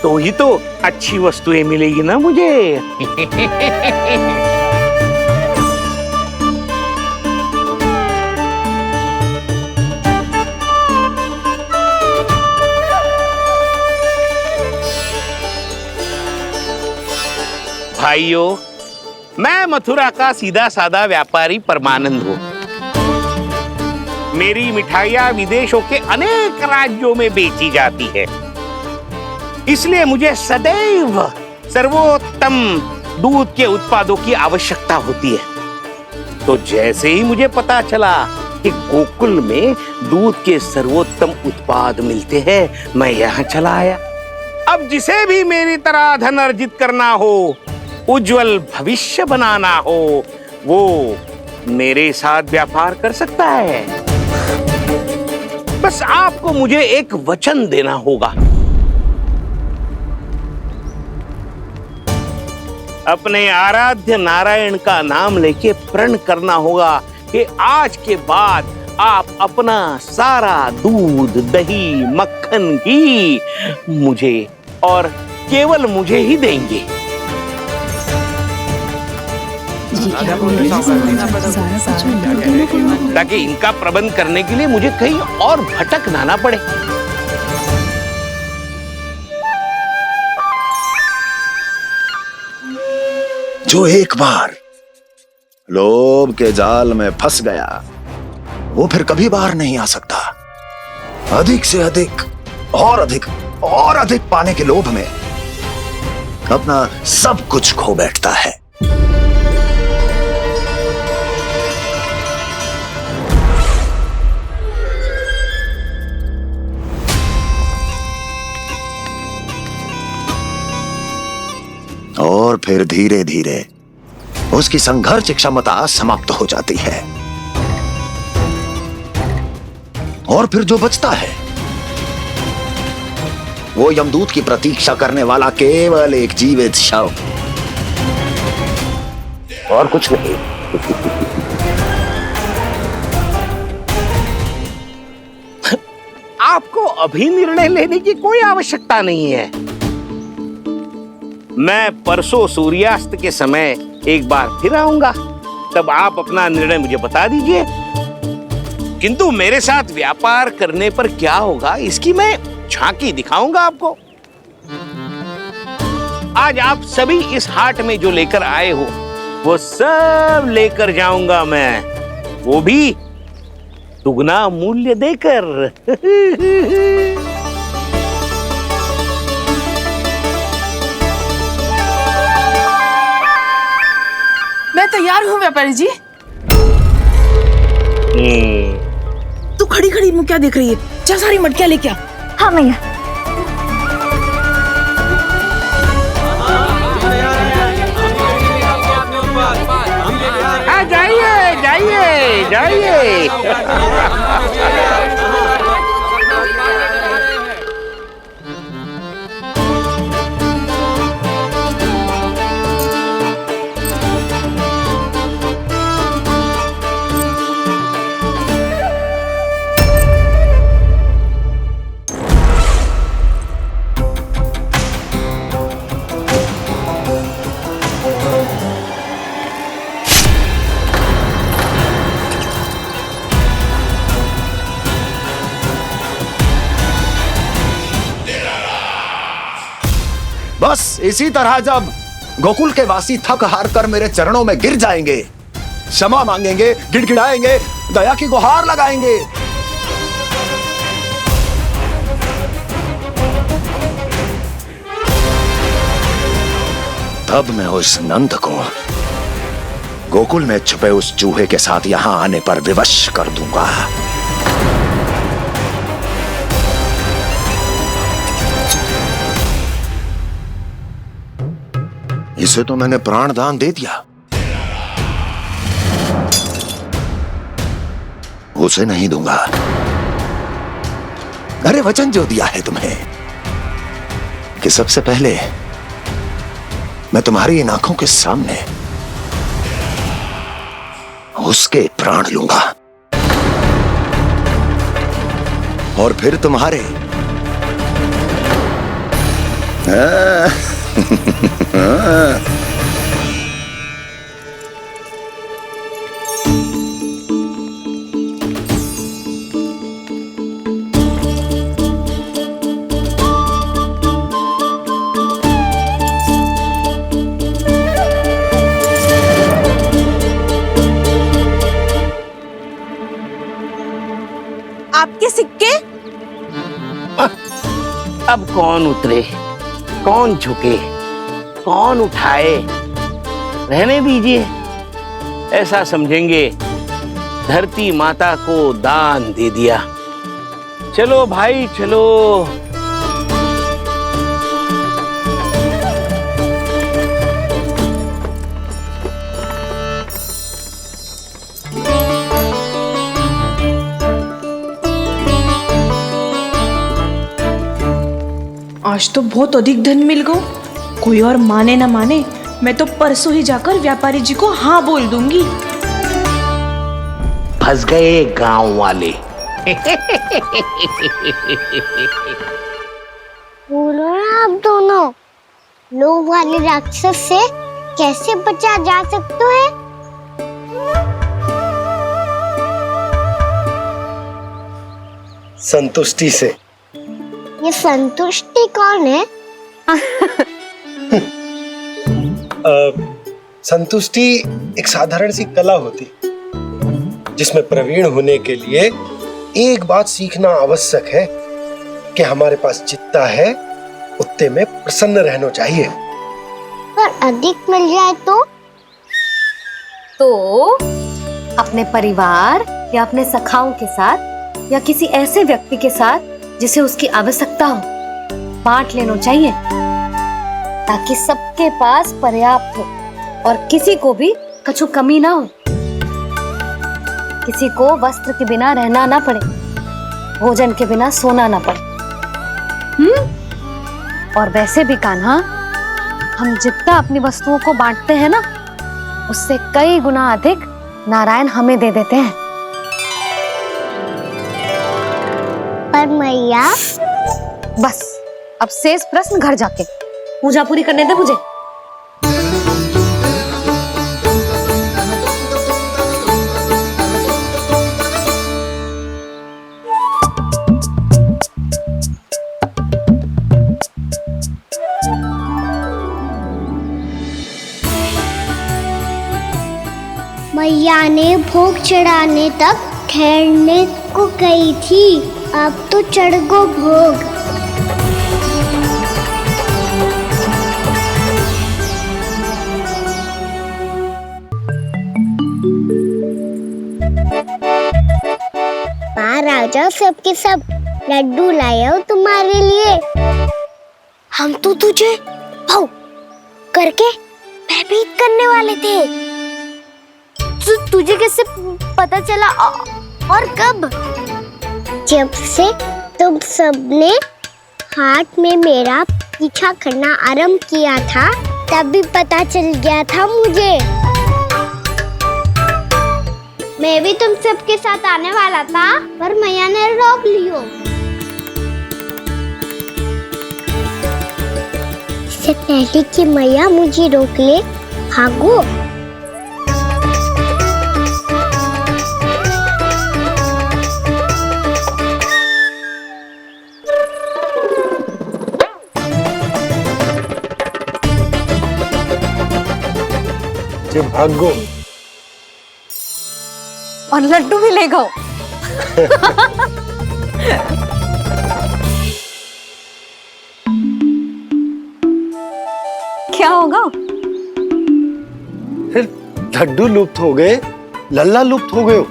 तो ही तो अच्छी वस्तुएं मिलेगी ना मुझे। भाइयों, मैं मथुरा का सीधा साधा व्यापारी परमानंद हूँ। मेरी मिठाइयाँ विदेशों के अनेक राज्यों में बेची जाती है, इसलिए मुझे सदैव सर्वोत्तम दूध के उत्पादों की आवश्यकता होती है। तो जैसे ही मुझे पता चला कि गोकुल में दूध के सर्वोत्तम उत्पाद मिलते हैं, मैं यहाँ चला आया। अब जिसे भी मेरी तरह धन अर्जित करना हो, उज्जवल भविष्य बनाना हो, वो मेरे साथ व्यापार कर सकता है। बस बस आपको मुझे एक वचन देना होगा। अपने आराध्य नारायण का नाम लेके प्रण करना होगा कि आज के बाद आप अपना सारा दूध, दही, मक्खन, घी मुझे और केवल मुझे ही देंगे। ताकि इनका प्रबंध करने के लिए मुझे कहीं और भटकना ना पड़े। जो एक बार लोभ के जाल में फंस गया वो फिर कभी बाहर नहीं आ सकता। अधिक से अधिक और अधिक और अधिक पाने के लोभ में अपना सब कुछ खो बैठता है। और फिर धीरे धीरे उसकी संघर्ष क्षमता समाप्त हो जाती है और फिर जो बचता है वो यमदूत की प्रतीक्षा करने वाला केवल एक जीवित शव और कुछ नहीं। आपको अभी निर्णय लेने की कोई आवश्यकता नहीं है। मैं परसों सूर्यास्त के समय एक बार फिर आऊंगा, तब आप अपना निर्णय मुझे बता दीजिए। किंतु मेरे साथ व्यापार करने पर क्या होगा इसकी मैं झांकी दिखाऊंगा आपको। आज आप सभी इस हाट में जो लेकर आए हो वो सब लेकर जाऊंगा मैं, वो भी दुगना मूल्य देकर। मैं तैयार हूँ व्यापारी जी। तू खड़ी खड़ी मुँह क्या देख रही है? चल सारी मटकियाँ लेके आ। हाँ भैया। जाइए जाइए जाइए। बस इसी तरह जब गोकुल के वासी थक हार कर मेरे चरणों में गिर जाएंगे, क्षमा मांगेंगे, गिड़गिड़ाएंगे, दया की गुहार लगाएंगे, तब मैं उस नंद को गोकुल में छुपे उस चूहे के साथ यहां आने पर विवश कर दूंगा। इसे तो मैंने प्राण दान दे दिया, उसे नहीं दूंगा। अरे वचन जो दिया है तुम्हें कि सबसे पहले मैं तुम्हारी इन आंखों के सामने उसके प्राण लूंगा और फिर तुम्हारे आपके सिक्के? अब कौन उतरे, कौन झुके, कौन उठाए, रहने दीजिए। ऐसा समझेंगे धरती माता को दान दे दिया। चलो भाई चलो। आज तो बहुत अधिक धन मिल गया। कोई और माने ना माने, मैं तो परसों ही जाकर व्यापारी जी को हाँ बोल दूंगी। फंस गए गांव वाले। बोलो ना आप दोनों, लोभ वाले राक्षस से कैसे बचा जा सकता है? संतुष्टि से। ये संतुष्टि कौन है? संतुष्टि एक साधारण सी कला होती जिसमें प्रवीण होने के लिए एक बात सीखना आवश्यक है कि हमारे पास जितना है उतने में प्रसन्न रहना चाहिए। पर अधिक मिल जाए तो अपने परिवार या अपने सखाओं के साथ या किसी ऐसे व्यक्ति के साथ जिसे उसकी आवश्यकता हो बांट लेना चाहिए, ताकि सबके पास पर्याप्त हो और किसी को भी कछु कमी ना हो, किसी को वस्त्र के बिना रहना ना पड़े, भोजन के बिना सोना ना पड़े। और वैसे भी कान्हा, हम जितना अपनी वस्तुओं को बांटते हैं ना, उससे कई गुना अधिक नारायण हमें दे देते हैं। पर मैया, बस अब शेष प्रश्न घर जाके पूजा पूरी करने दे मुझे। मैया ने भोग चढ़ाने तक ठहरने को कही थी, अब तो चढ़ गो भोग। राजा सबके सब लड्डू लाए हो तुम्हारे लिए। हम तो तुझे भाव करके भयभीत करने वाले थे। तुझे कैसे पता चला और कब? जब से तुम सबने हाथ में मेरा पीछा करना आरंभ किया था, तभी पता चल गया था मुझे। मैं भी तुम सबके साथ आने वाला था, पर मैया ने रोक लियो। इससे पहले कि मैया मुझे रोक ले, भागो। जो भागो और लड्डू भी ले गो। क्या होगा? फिर लड्डू लुप्त हो गए, लल्ला लुप्त हो गए हो,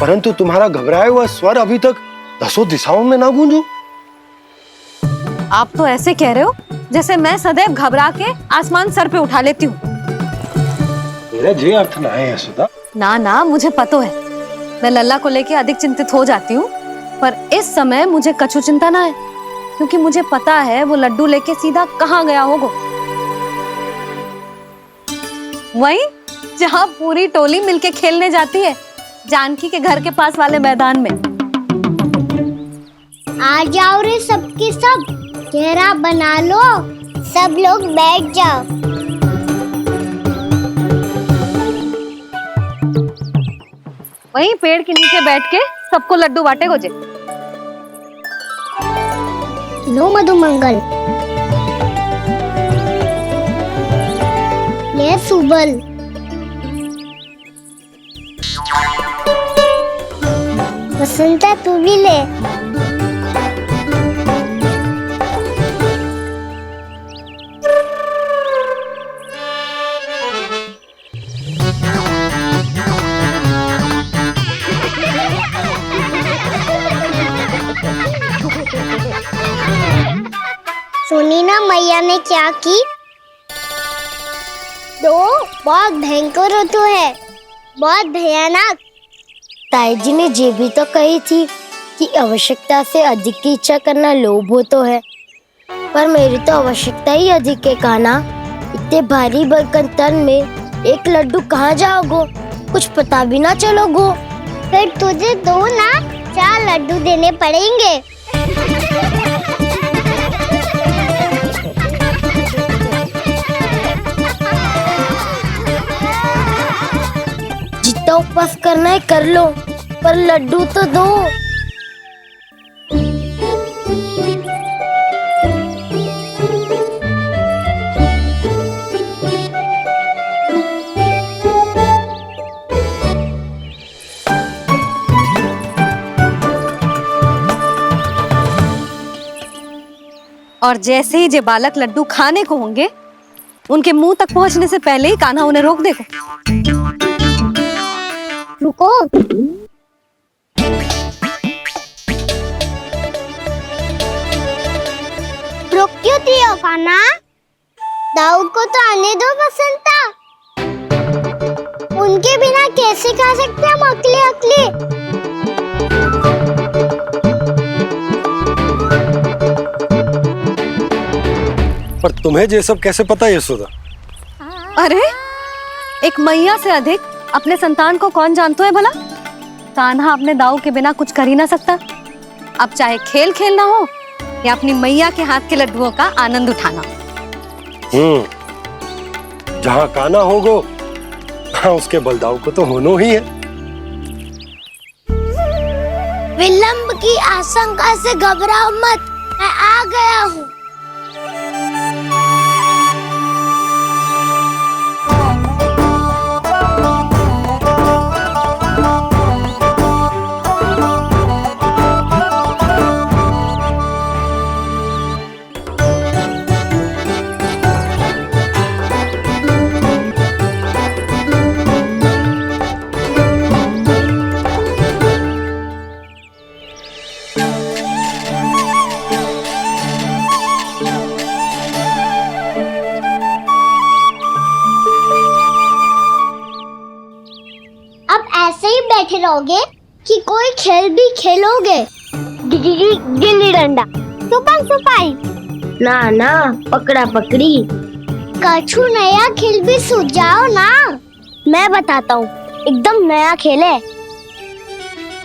परंतु तुम्हारा घबराया हुआ स्वर अभी तक 10 दिशाओं में ना गूंजो। आप तो ऐसे कह रहे हो जैसे मैं सदैव घबरा के आसमान सर पे उठा लेती हूँ। मेरा जे अर्थ ना है यशोदा। ना ना, मुझे पता है, मैं लल्ला को लेके अधिक चिंतित हो जाती हूँ, पर इस समय मुझे कछु चिंता ना है, क्योंकि मुझे पता है वो लड्डू लेके सीधा कहाँ गया होगा। वहीं जहाँ पूरी टोली मिलके खेलने जाती है, जानकी के घर के पास वाले मैदान में। आ जाओ रे सबके सब, घेरा बना लो, सब लोग बैठ जाओ। वहीं पेड़ के नीचे बैठ के सबको लड्डू बांटे गोजे। लो मधुमंगल, ले सुबल, वसंता तू भी ले। सुनी ना मैया ने क्या की? तो बहुत भयंकर ऋतु है, बहुत भयानक। ताई जी ने ये भी तो कही थी कि आवश्यकता से अधिक की इच्छा करना लोभ हो तो है। पर मेरी तो आवश्यकता ही अधिक है कान्हा। इतने भारी भरकम तन में एक लड्डू कहाँ जाओगो, कुछ पता भी ना चलोगो। फिर तुझे दो ना 4 लड्डू देने पड़ेंगे। जितना उपवास करना है कर लो, पर लड्डू तो दो। और जैसे ही जे बालक लड्डू खाने को होंगे, उनके मुंह तक पहुंचने से पहले ही कान्हा उन्हें रोक देगा। रुको। रोक क्यों दिया कान्हा? दाऊ को तो आने दो बसंता। उनके बिना कैसे खा सकते हम अकेले अकेले? पर तुम्हें ये सब कैसे पता यशोदा? अरे एक मैया से अधिक अपने संतान को कौन जानता है भला? कान्हा अपने दाऊ के बिना कुछ कर ही ना सकता। अब चाहे खेल खेलना हो या अपनी मैया के हाथ के लड्डुओं का आनंद उठाना। जहाँ कान्हा होगो वहाँ उसके बलदाऊ को तो होना ही है। विलंब की आशंका से घबराओ मत, मैं आ गया हूँ। बैठे रहोगे कि कोई खेल भी खेलोगे? गिल्ली डंडा, छुपन छुपाई, ना ना पकड़ा पकड़ी, कछु नया खेल भी सूझ जाओ ना। मैं बताता हूँ, एकदम नया खेल है।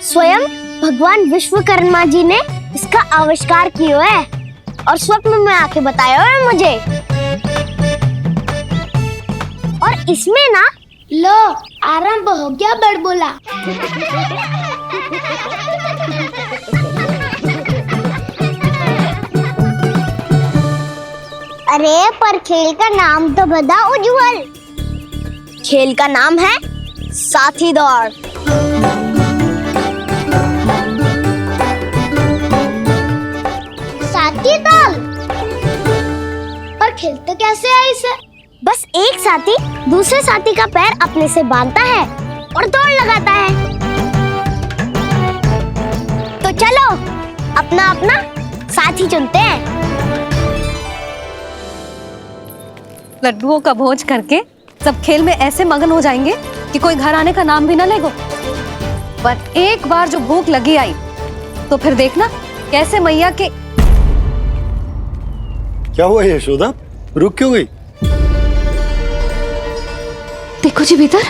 स्वयं भगवान विश्वकर्मा जी ने इसका आविष्कार किया है और स्वप्न में आके बताया है मुझे। और इसमें ना लो आरंभ हो गया बड़बोला। अरे पर खेल का नाम तो बता उज्जवल। खेल का नाम है साथी दौड़। साथी दौड़? पर खेलते कैसे है इसे? बस एक साथी दूसरे साथी का पैर अपने से बांधता है और दौड़ लगाता है। तो चलो अपना अपना साथी चुनते हैं। लड्डुओं का भोज करके सब खेल में ऐसे मगन हो जाएंगे कि कोई घर आने का नाम भी ना लेगो। पर एक बार जो भूख लगी आई तो फिर देखना कैसे मैया के। क्या हुआ यशोदा, रुक क्यों गई? देखो जी भीतर।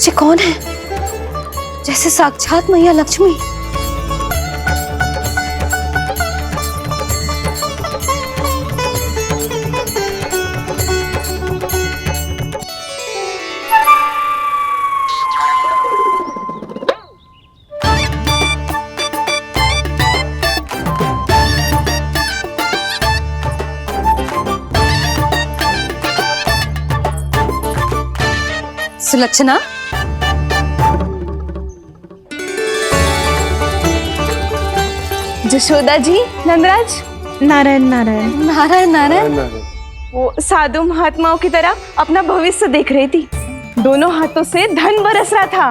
ये कौन है? जैसे साक्षात मैया लक्ष्मी। सुलक्षणा, जशोदा जी, नंदराज। नारायण नारायण नारायण नारायण। वो साधु महात्माओं की तरह अपना भविष्य देख रही थी। दोनों हाथों से धन बरस रहा था।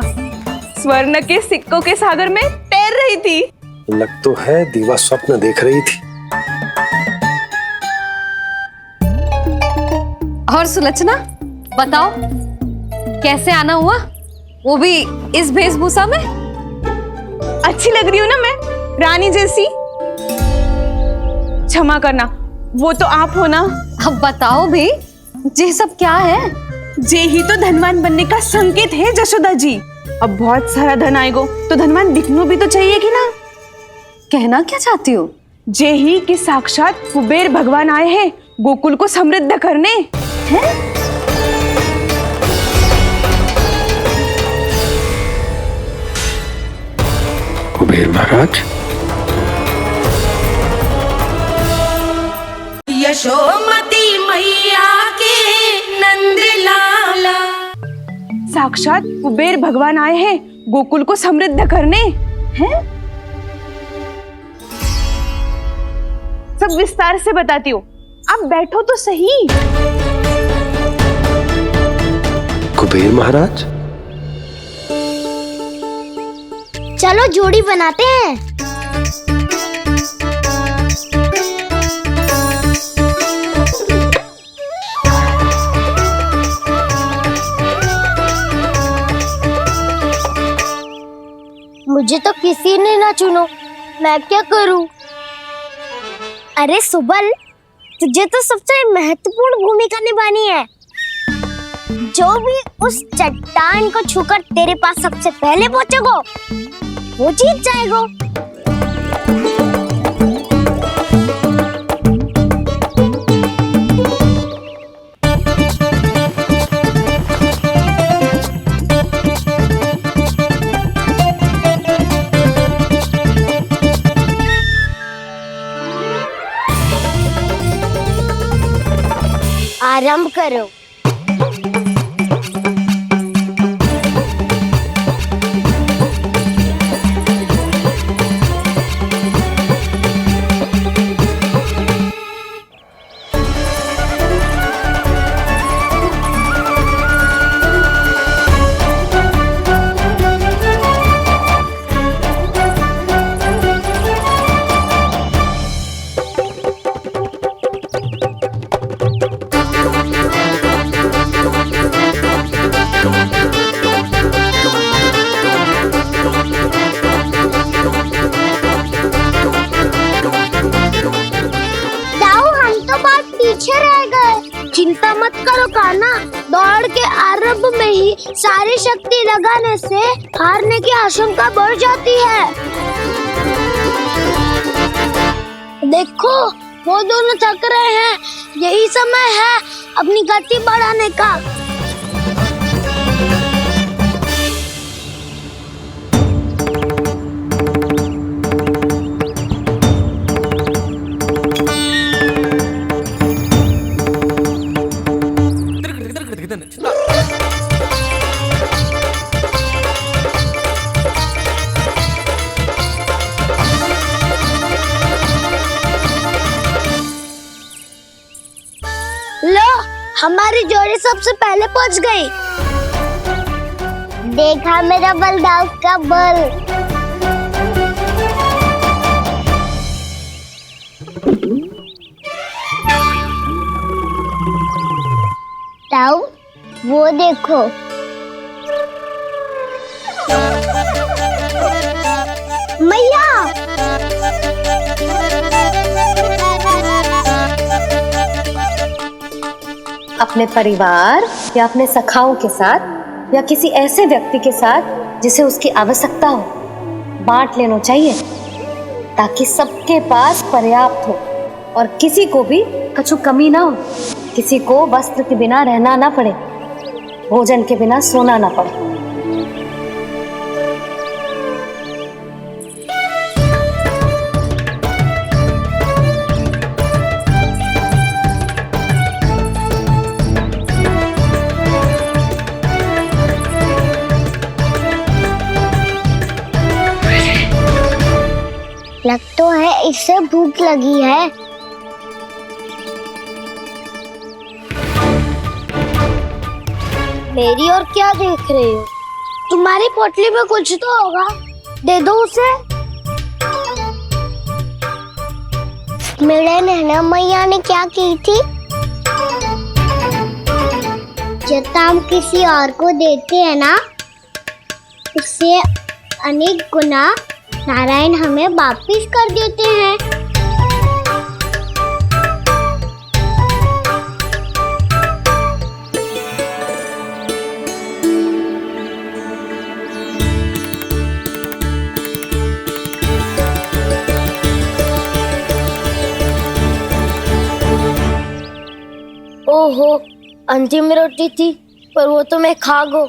स्वर्ण के सिक्कों के सागर में तैर रही थी। लग तो है दीवा स्वप्न देख रही थी। और सुलक्षणा बताओ, कैसे आना हुआ, वो भी इस वेशभूषा में? अच्छी लग रही हूँ ना मैं, रानी जैसी? क्षमा करना, वो तो आप हो ना। अब बताओ भी, ये सब क्या है? जे ही तो धनवान बनने का संकेत है जशोदा जी। अब बहुत सारा धन आएगा तो धनवान दिखना भी तो चाहिए कि ना। कहना क्या चाहती हो? जे ही कि साक्षात कुबेर भगवान आए हैं गोकुल को समृद्ध करने। हैं? कुबेर महाराज, यशोमती मैया के नंद लाला। साक्षात कुबेर भगवान आए हैं गोकुल को समृद्ध करने। हैं? सब विस्तार से बताती हूँ, आप बैठो तो सही। कुबेर महाराज, चलो जोड़ी बनाते हैं। मुझे तो किसी ने ना चुनो, मैं क्या करूं? अरे सुबल, तुझे तो सबसे महत्वपूर्ण भूमिका निभानी है। जो भी उस चट्टान को छूकर तेरे पास सबसे पहले पहुंचेगा वो जीत जाएगा। आरंभ करो। चिंता मत करो कान्हा, दौड़ के आरंभ में ही सारी शक्ति लगाने से हारने की आशंका बढ़ जाती है। देखो वो दोनों थक रहे हैं, यही समय है अपनी गति बढ़ाने का। लो, हमारी जोड़ी सबसे पहले पहुंच गई। देखा मेरा बलदाव का बल। ताऊ, वो देखो। मैया, अपने परिवार या अपने सखाओं के साथ या किसी ऐसे व्यक्ति के साथ जिसे उसकी आवश्यकता हो, बांट लेना चाहिए ताकि सबके पास पर्याप्त हो और किसी को भी कछु कमी ना हो, किसी को वस्त्र के बिना रहना ना पड़े, भोजन के बिना सोना ना पड़े। लग तो है इससे भूख लगी है। मेरी और क्या देख रहे हो? तुम्हारी पोटली में कुछ तो होगा, दे दो उसे। मेरे नैना मैया ने क्या की थी? इज्जत हम किसी और को देते हैं ना, उससे अनेक गुना नारायण हमें वापिस कर देते हैं। ओहो, अंतिम रोटी थी पर वो तो मैं खा गो।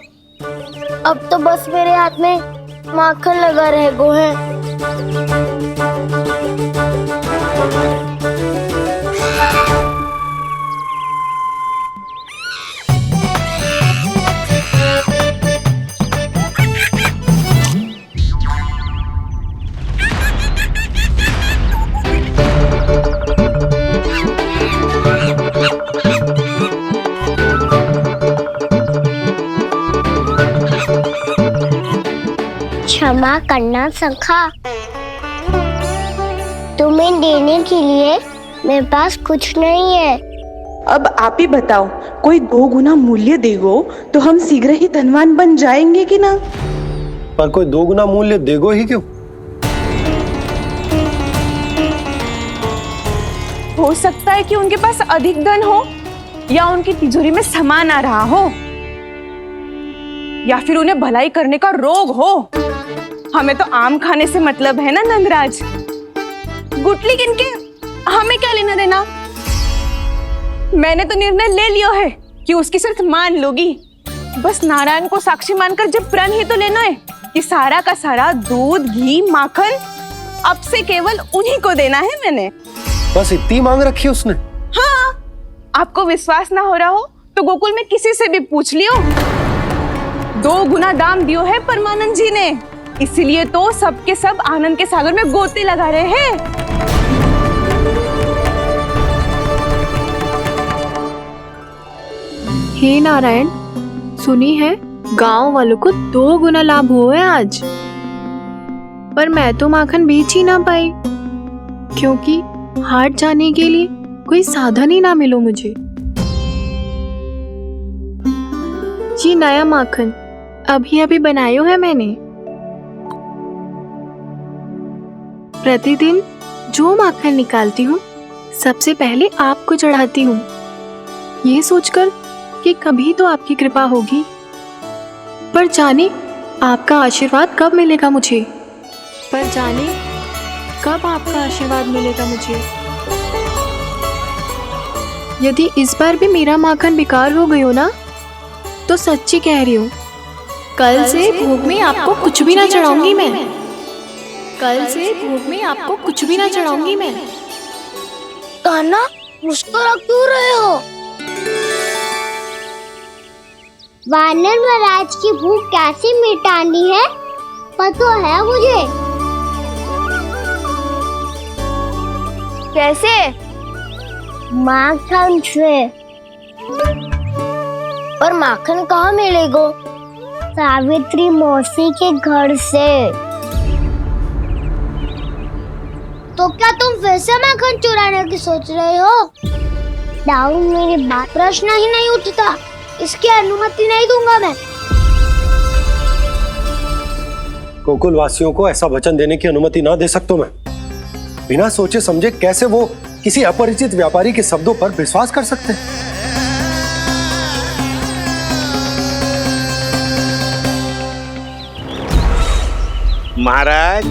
अब तो बस मेरे हाथ में माखन लगा रह गो है। क्षमा करना सखा, तुम्हें देने के लिए मेरे पास कुछ नहीं है। अब आप ही बताओ, कोई 2 गुना मूल्य देगो तो हम शीघ्र ही धनवान बन जाएंगे कि ना? पर कोई 2 गुना मूल्य देगो ही क्यों? हो सकता है कि उनके पास अधिक धन हो, या उनकी तिजोरी में सामान आ रहा हो, या फिर उन्हें भलाई करने का रोग हो। हमें तो आम खाने से मतलब है ना नंदराज। गुटली किनके, हमें क्या लेना देना। मैंने तो निर्णय ले लिया है कि उसकी सिर्फ मान लोगी। बस नारायण को साक्षी मानकर जब प्रण ही तो लेना है कि सारा का सारा दूध, घी, माखन अब से केवल उन्हीं को देना है मैंने। बस इतनी मांग रखी उसने? हाँ, आपको विश्वास ना हो रहा हो तो गोकुल में किसी से भी पूछ लियो। 2 गुना दाम दियो है परमानंद जी ने, इसलिए तो सबके सब आनंद के सागर में गोते लगा रहे हैं। हे नारायण, सुनी है गांव वालों को 2 गुना लाभ हुआ है आज, पर मैं तो माखन बेच ही ना पाई क्योंकि हाट जाने के लिए कोई साधन ही ना मिलो मुझे। ये नया माखन अभी अभी बनायो है मैंने। प्रतिदिन जो माखन निकालती हूँ सबसे पहले आपको चढ़ाती हूँ, ये सोचकर कि कभी तो आपकी कृपा होगी। पर जाने आपका आशीर्वाद कब मिलेगा मुझे, पर जाने कब आपका आशीर्वाद मिलेगा मुझे। यदि इस बार भी मेरा माखन बेकार हो गई हो ना, तो सच्ची कह रही हूँ, कल से भोग में आपको कुछ भी ना चढ़ाऊंगी मैं। कल से भोग में आपको कुछ भी ना चढ़ाऊंगी मैं। कान्हा, मुस्कुरा क्यों रहे हो? वानर महाराज की भूख कैसे मिटानी है पता है मुझे। कैसे? माखन से। पर माखन कहाँ मिलेगा? सावित्री मौसी के घर से। तो क्या तुम फिर से माखन चुराने की सोच रहे हो? दाऊ, मेरी बात प्रश्न ही नहीं उठता, इसकी अनुमति नहीं दूंगा मैं। गोकुल वासियों को ऐसा वचन देने की अनुमति ना दे सकता मैं। बिना सोचे समझे कैसे वो किसी अपरिचित व्यापारी के शब्दों पर विश्वास कर सकते हैं? महाराज,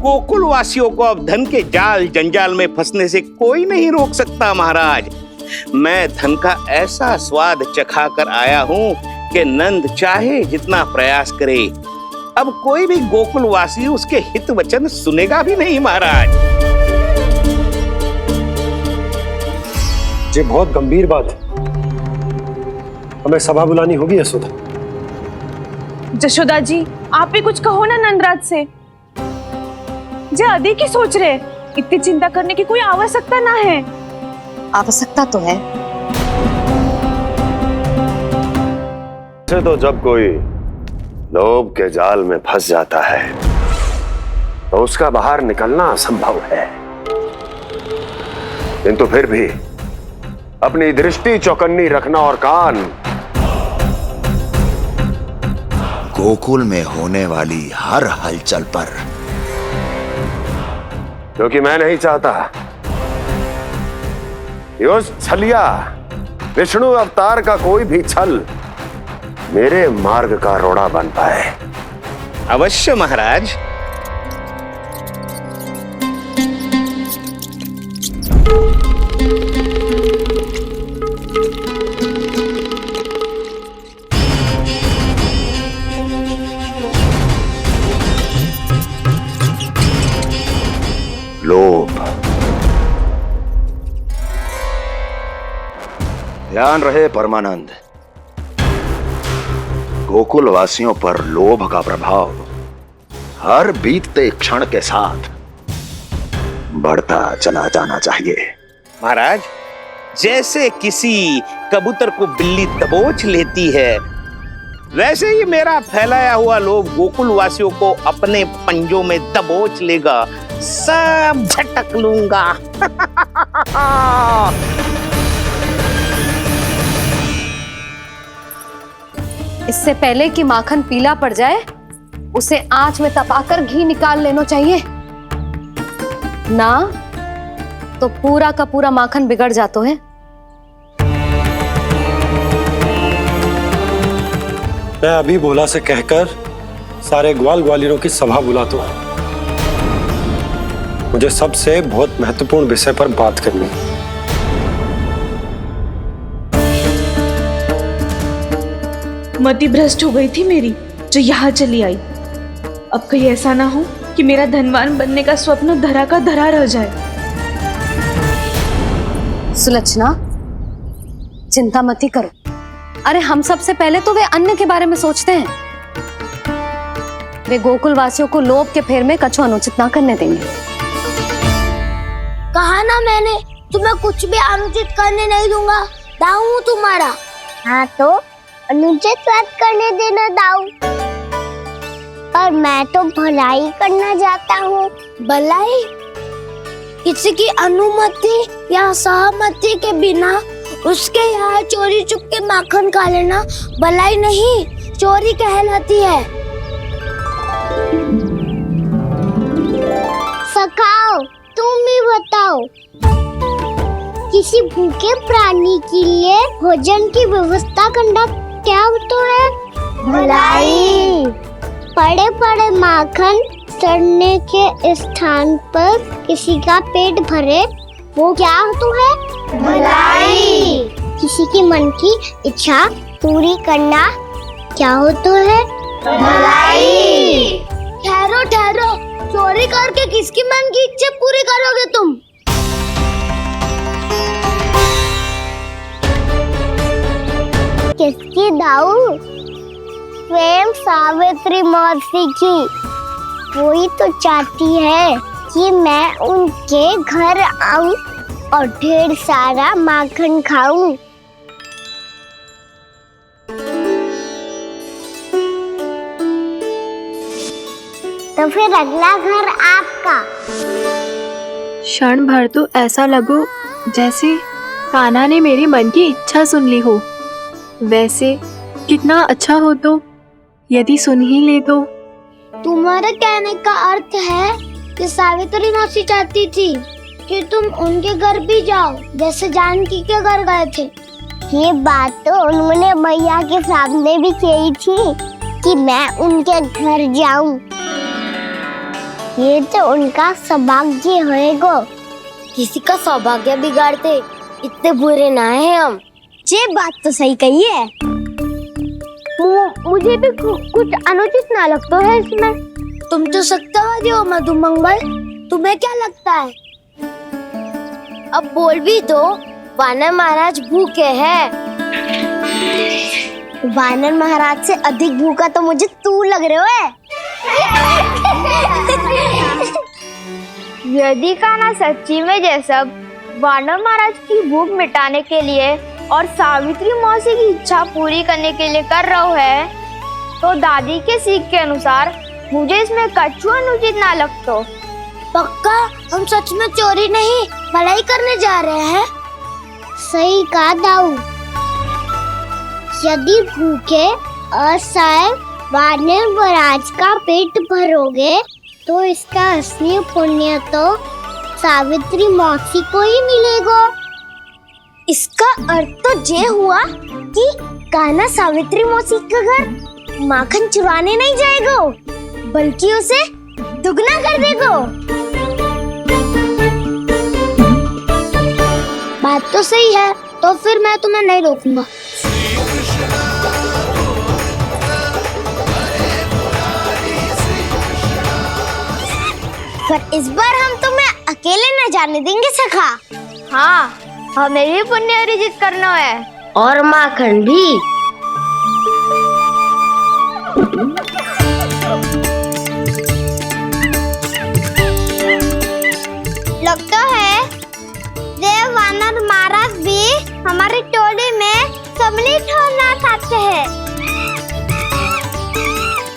गोकुल वासियों को अब धन के जाल जंजाल में फंसने से कोई नहीं रोक सकता। महाराज, मैं धन का ऐसा स्वाद चखा कर आया हूँ कि नंद चाहे जितना प्रयास करे, अब कोई भी गोकुल वासी उसके हित वचन सुनेगा भी नहीं। महाराज, ये बहुत गंभीर बात है, हमें सभा बुलानी होगी यशोदा। जशोदा जी, आप भी कुछ कहो ना नंदराज से। जे अधिक ही सोच रहे, इतनी चिंता करने की कोई आवश्यकता ना है। आवश्यकता तो है। तो जब कोई लोभ के जाल में फंस जाता है तो उसका बाहर निकलना असंभव है, किंतु फिर भी अपनी दृष्टि चौकन्नी रखना और कान गोकुल में होने वाली हर हलचल पर, क्योंकि मैं नहीं चाहता कि उस छलिया विष्णु अवतार का कोई भी छल मेरे मार्ग का रोड़ा बन पाए। अवश्य महाराज। लोभ। ध्यान रहे परमानंद, गोकुल वासियों पर लोभ का प्रभाव हर बीतते क्षण के साथ बढ़ता चला जाना चाहिए। महाराज, जैसे किसी कबूतर को बिल्ली दबोच लेती है, वैसे ही मेरा फैलाया हुआ लोभ गोकुल वासियों को अपने पंजों में दबोच लेगा। सब झटक लूंगा। इससे पहले कि माखन पीला पड़ जाए, उसे आंच में तपाकर घी निकाल लेना चाहिए ना, तो पूरा का पूरा माखन बिगड़ जाता है। मैं अभी भोला से कहकर सारे ग्वाल ग्वालियरों की सभा बुलाता हूं। मुझे सबसे बहुत महत्वपूर्ण विषय पर बात करनी है। मति भ्रष्ट हो गई थी मेरी, जो यहाँ चली आई। अब कहीं ऐसा ना हो कि मेरा धनवान बनने का स्वप्न धरा का धरा रह जाए। सुलक्षणा, चिंता मत ही करो। अरे हम सबसे पहले तो वे अन्न के बारे में सोचते हैं। वे गोकुल वासियों को लोभ के फेर में कछु अनुचित ना करने देंगे। कहा ना मैंने, तुम्हें कुछ भी अनुचित करने नहीं दूंगा। दाऊ हूँ तुम्हारा। हाँ तो अनुचित बात करने देना दाऊ। पर मैं तो भलाई करना चाहता हूँ। भलाई? किसी की अनुमति या सहमति के बिना उसके यहाँ चोरी चुप के माखन खा लेना भलाई नहीं, चोरी कहलाती है। सखाओ, तुम ही बताओ, किसी भूखे प्राणी के लिए भोजन की व्यवस्था करना क्या होता है? भलाई। पड़े पड़े माखन सड़ने के स्थान पर किसी का पेट भरे, वो क्या होता है? भलाई। किसी के मन की इच्छा पूरी करना क्या होता है? भलाई। ठहरो ठहरो, चोरी करके किसकी मन की इच्छा पूरी करोगे तुम? किसकी दाऊ? स्वयं सावित्री मौसी की। वही तो चाहती है कि मैं उनके घर आऊं और ढेर सारा माखन खाऊं। तो फिर अगला घर आपका। क्षण भर तो ऐसा लगो जैसे कान्हा ने मेरे मन की इच्छा सुन ली हो। वैसे कितना अच्छा हो तो यदि सुन ही ले तो। तुम्हारे कहने का अर्थ है कि सावित्री मौसी चाहती थी कि तुम उनके घर भी जाओ, जैसे जानकी के घर गए थे। ये बात तो उन्होंने मैया के सामने भी कही थी कि मैं उनके घर जाऊं। ये तो उनका सौभाग्य होएगा। किसी का सौभाग्य बिगाड़ते इतने बुरे ना है हम। ये बात तो सही कही है। मुझे भी कुछ अनुचित ना लगता है इसमें। तुम तो सत्यवादी हो मधुमंगल, तुम्हें क्या लगता है? अब बोल भी दो, वानर महाराज भूखे हैं। वानर महाराज से अधिक भूखा तो मुझे तू लग रहे हो। यदि कान्हा सच्ची में ये सब वानर महाराज की भूख मिटाने के लिए और सावित्री मौसी की इच्छा पूरी करने के लिए कर रहा है, तो दादी के सीख के अनुसार मुझे इसमें कछु अनुचित ना लगता। पक्का हम सच में चोरी नहीं भलाई करने जा रहे हैं। सही कहा दाऊ। यदि भूखे, असहाय वानर महाराज का पेट भरोगे तो इसका असली पुण्य तो सावित्री मौसी को ही मिलेगा। इसका अर्थ तो ये हुआ कि कान्हा सावित्री मौसी का घर माखन चुराने नहीं जाएगा, बल्कि उसे दुगना कर देगा। बात तो सही है, तो फिर मैं तुम्हें नहीं रोकूंगा। पर इस बार हम तुम्हें अकेले न जाने देंगे सखा। हाँ, हमें भी पुण्य अर्जित करना है और माखन भी। लगता है देव वानर महाराज भी हमारी टोली में सम्मिलित होना चाहते हैं।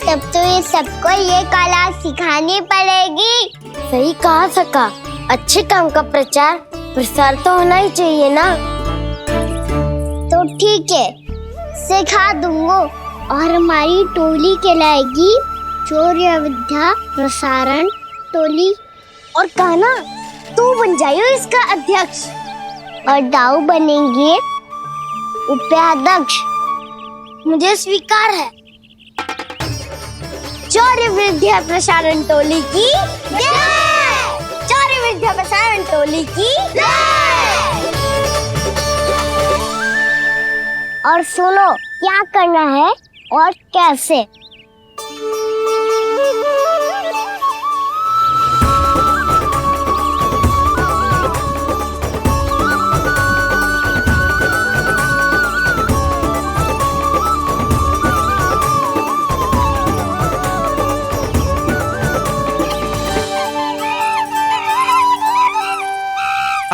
तब तो ये सबको ये कला सिखानी पड़ेगी। सही कहा सका, अच्छे काम का प्रचार प्रसार तो होना ही चाहिए ना। तो ठीक है, सिखा दूंगा और हमारी टोली कहलाएगी शौर्य विद्या प्रसारण टोली। और कान्हा तू बन जाइयो इसका अध्यक्ष और दाऊ बनेंगे उपाध्यक्ष। मुझे स्वीकार है। शौर्य विद्या प्रसारण टोली की जय! शौर्य विद्या प्रसारण टोली की जय! और सुनो क्या करना है और कैसे।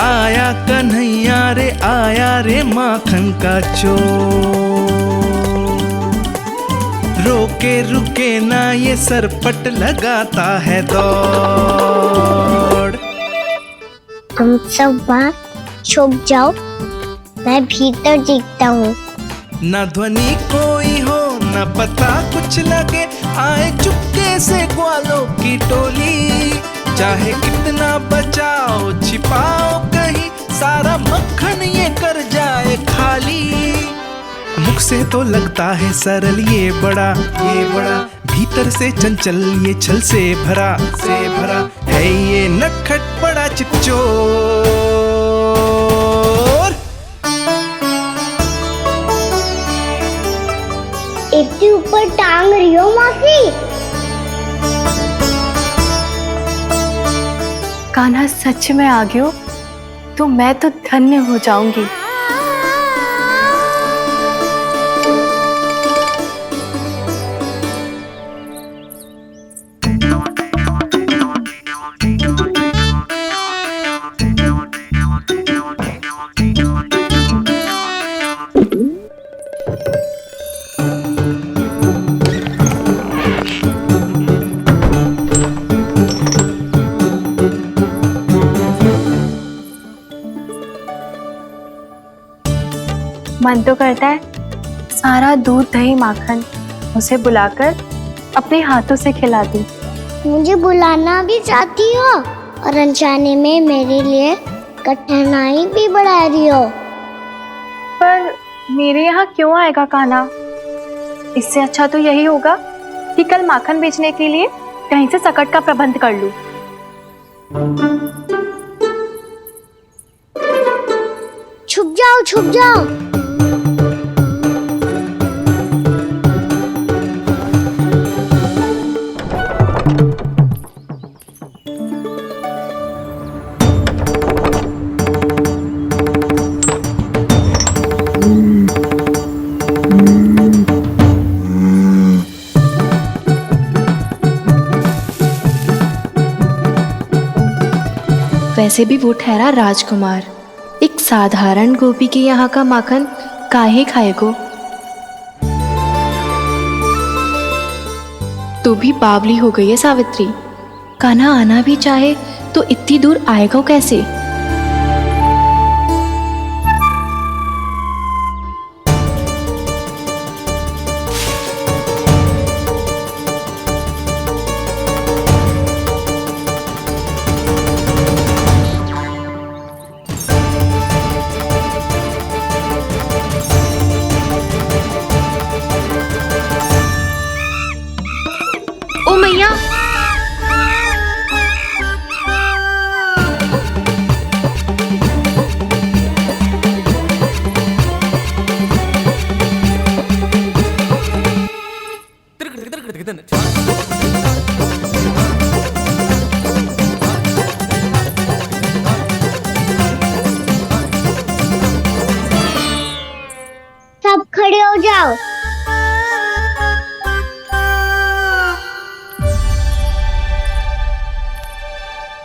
आया कन्हैया रे माखन का चोर, रोके रुके ना ये सरपट लगाता है दौड़। तुम सब बाहर छुप जाओ, मैं भीतर देखता हूँ। न ध्वनि कोई हो न पता कुछ लगे, आए चुपके से ग्वालों की टोली। चाहे कितना बचाओ छिपाओ कहीं, सारा मक्खन ये कर जाए खाली। मुख से तो लगता है सरल ये बड़ा भीतर से चंचल ये छल से भरा है ये नटखट बड़ा चिपचोर। इतने ऊपर टांग रही हो मौसी। कान्हा सच में आ गयो तो मैं तो धन्य हो जाऊंगी। मन तो करता है सारा दूध दही माखन उसे बुलाकर अपने हाथों से खिला दूं। मुझे बुलाना भी चाहती हो और अनजाने में मेरे लिए कठिनाई भी बढ़ा रही हो। पर मेरे यहाँ क्यों आएगा कान्हा? इससे अच्छा तो यही होगा कि कल माखन बेचने के लिए कहीं से सकट का प्रबंध कर लूं। छुप जाओ छुप जाओ। वैसे भी वो ठहरा राजकुमार, एक साधारण गोपी के यहाँ का माखन काहे खाएगो। तू भी बावली हो गई है सावित्री। कान्हा आना भी चाहे तो इतनी दूर आएगा कैसे? जाओ।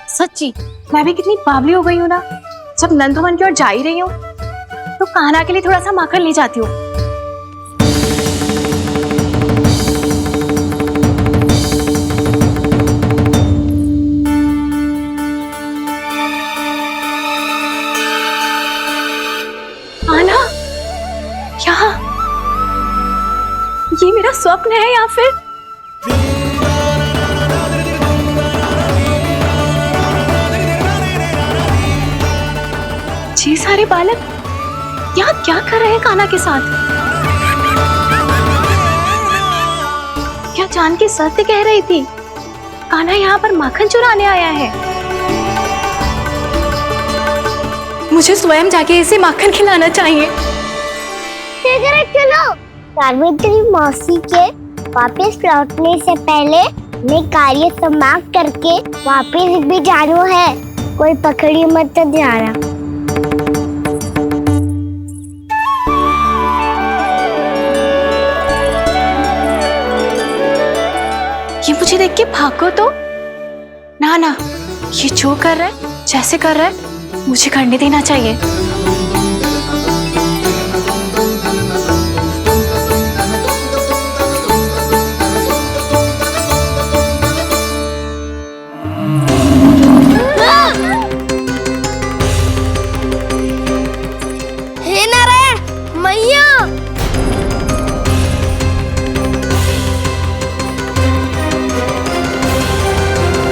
सच्ची मैं भी कितनी बावली हो गई हूँ ना। जब नंदुवन की ओर जा ही रही हूँ तो कान्हा के लिए थोड़ा सा माखन ले जाती हूँ। कान्हा, क्या ये मेरा स्वप्न है या फिर ये सारे बालक यहाँ क्या कर रहे हैं कान्हा के साथ? क्या जानकी सत्य कह रही थी? कान्हा यहाँ पर माखन चुराने आया है। मुझे स्वयं जाके इसे माखन खिलाना चाहिए। चलो, सावित्री मौसी के वापस लौटने से पहले मैं कार्य समाप्त करके वापस भी जाना है। कोई पकड़ी मत जाना। ये मुझे देख के भागो तो ना, ये जो कर रहा है, जैसे कर रहा है, मुझे करने देना चाहिए।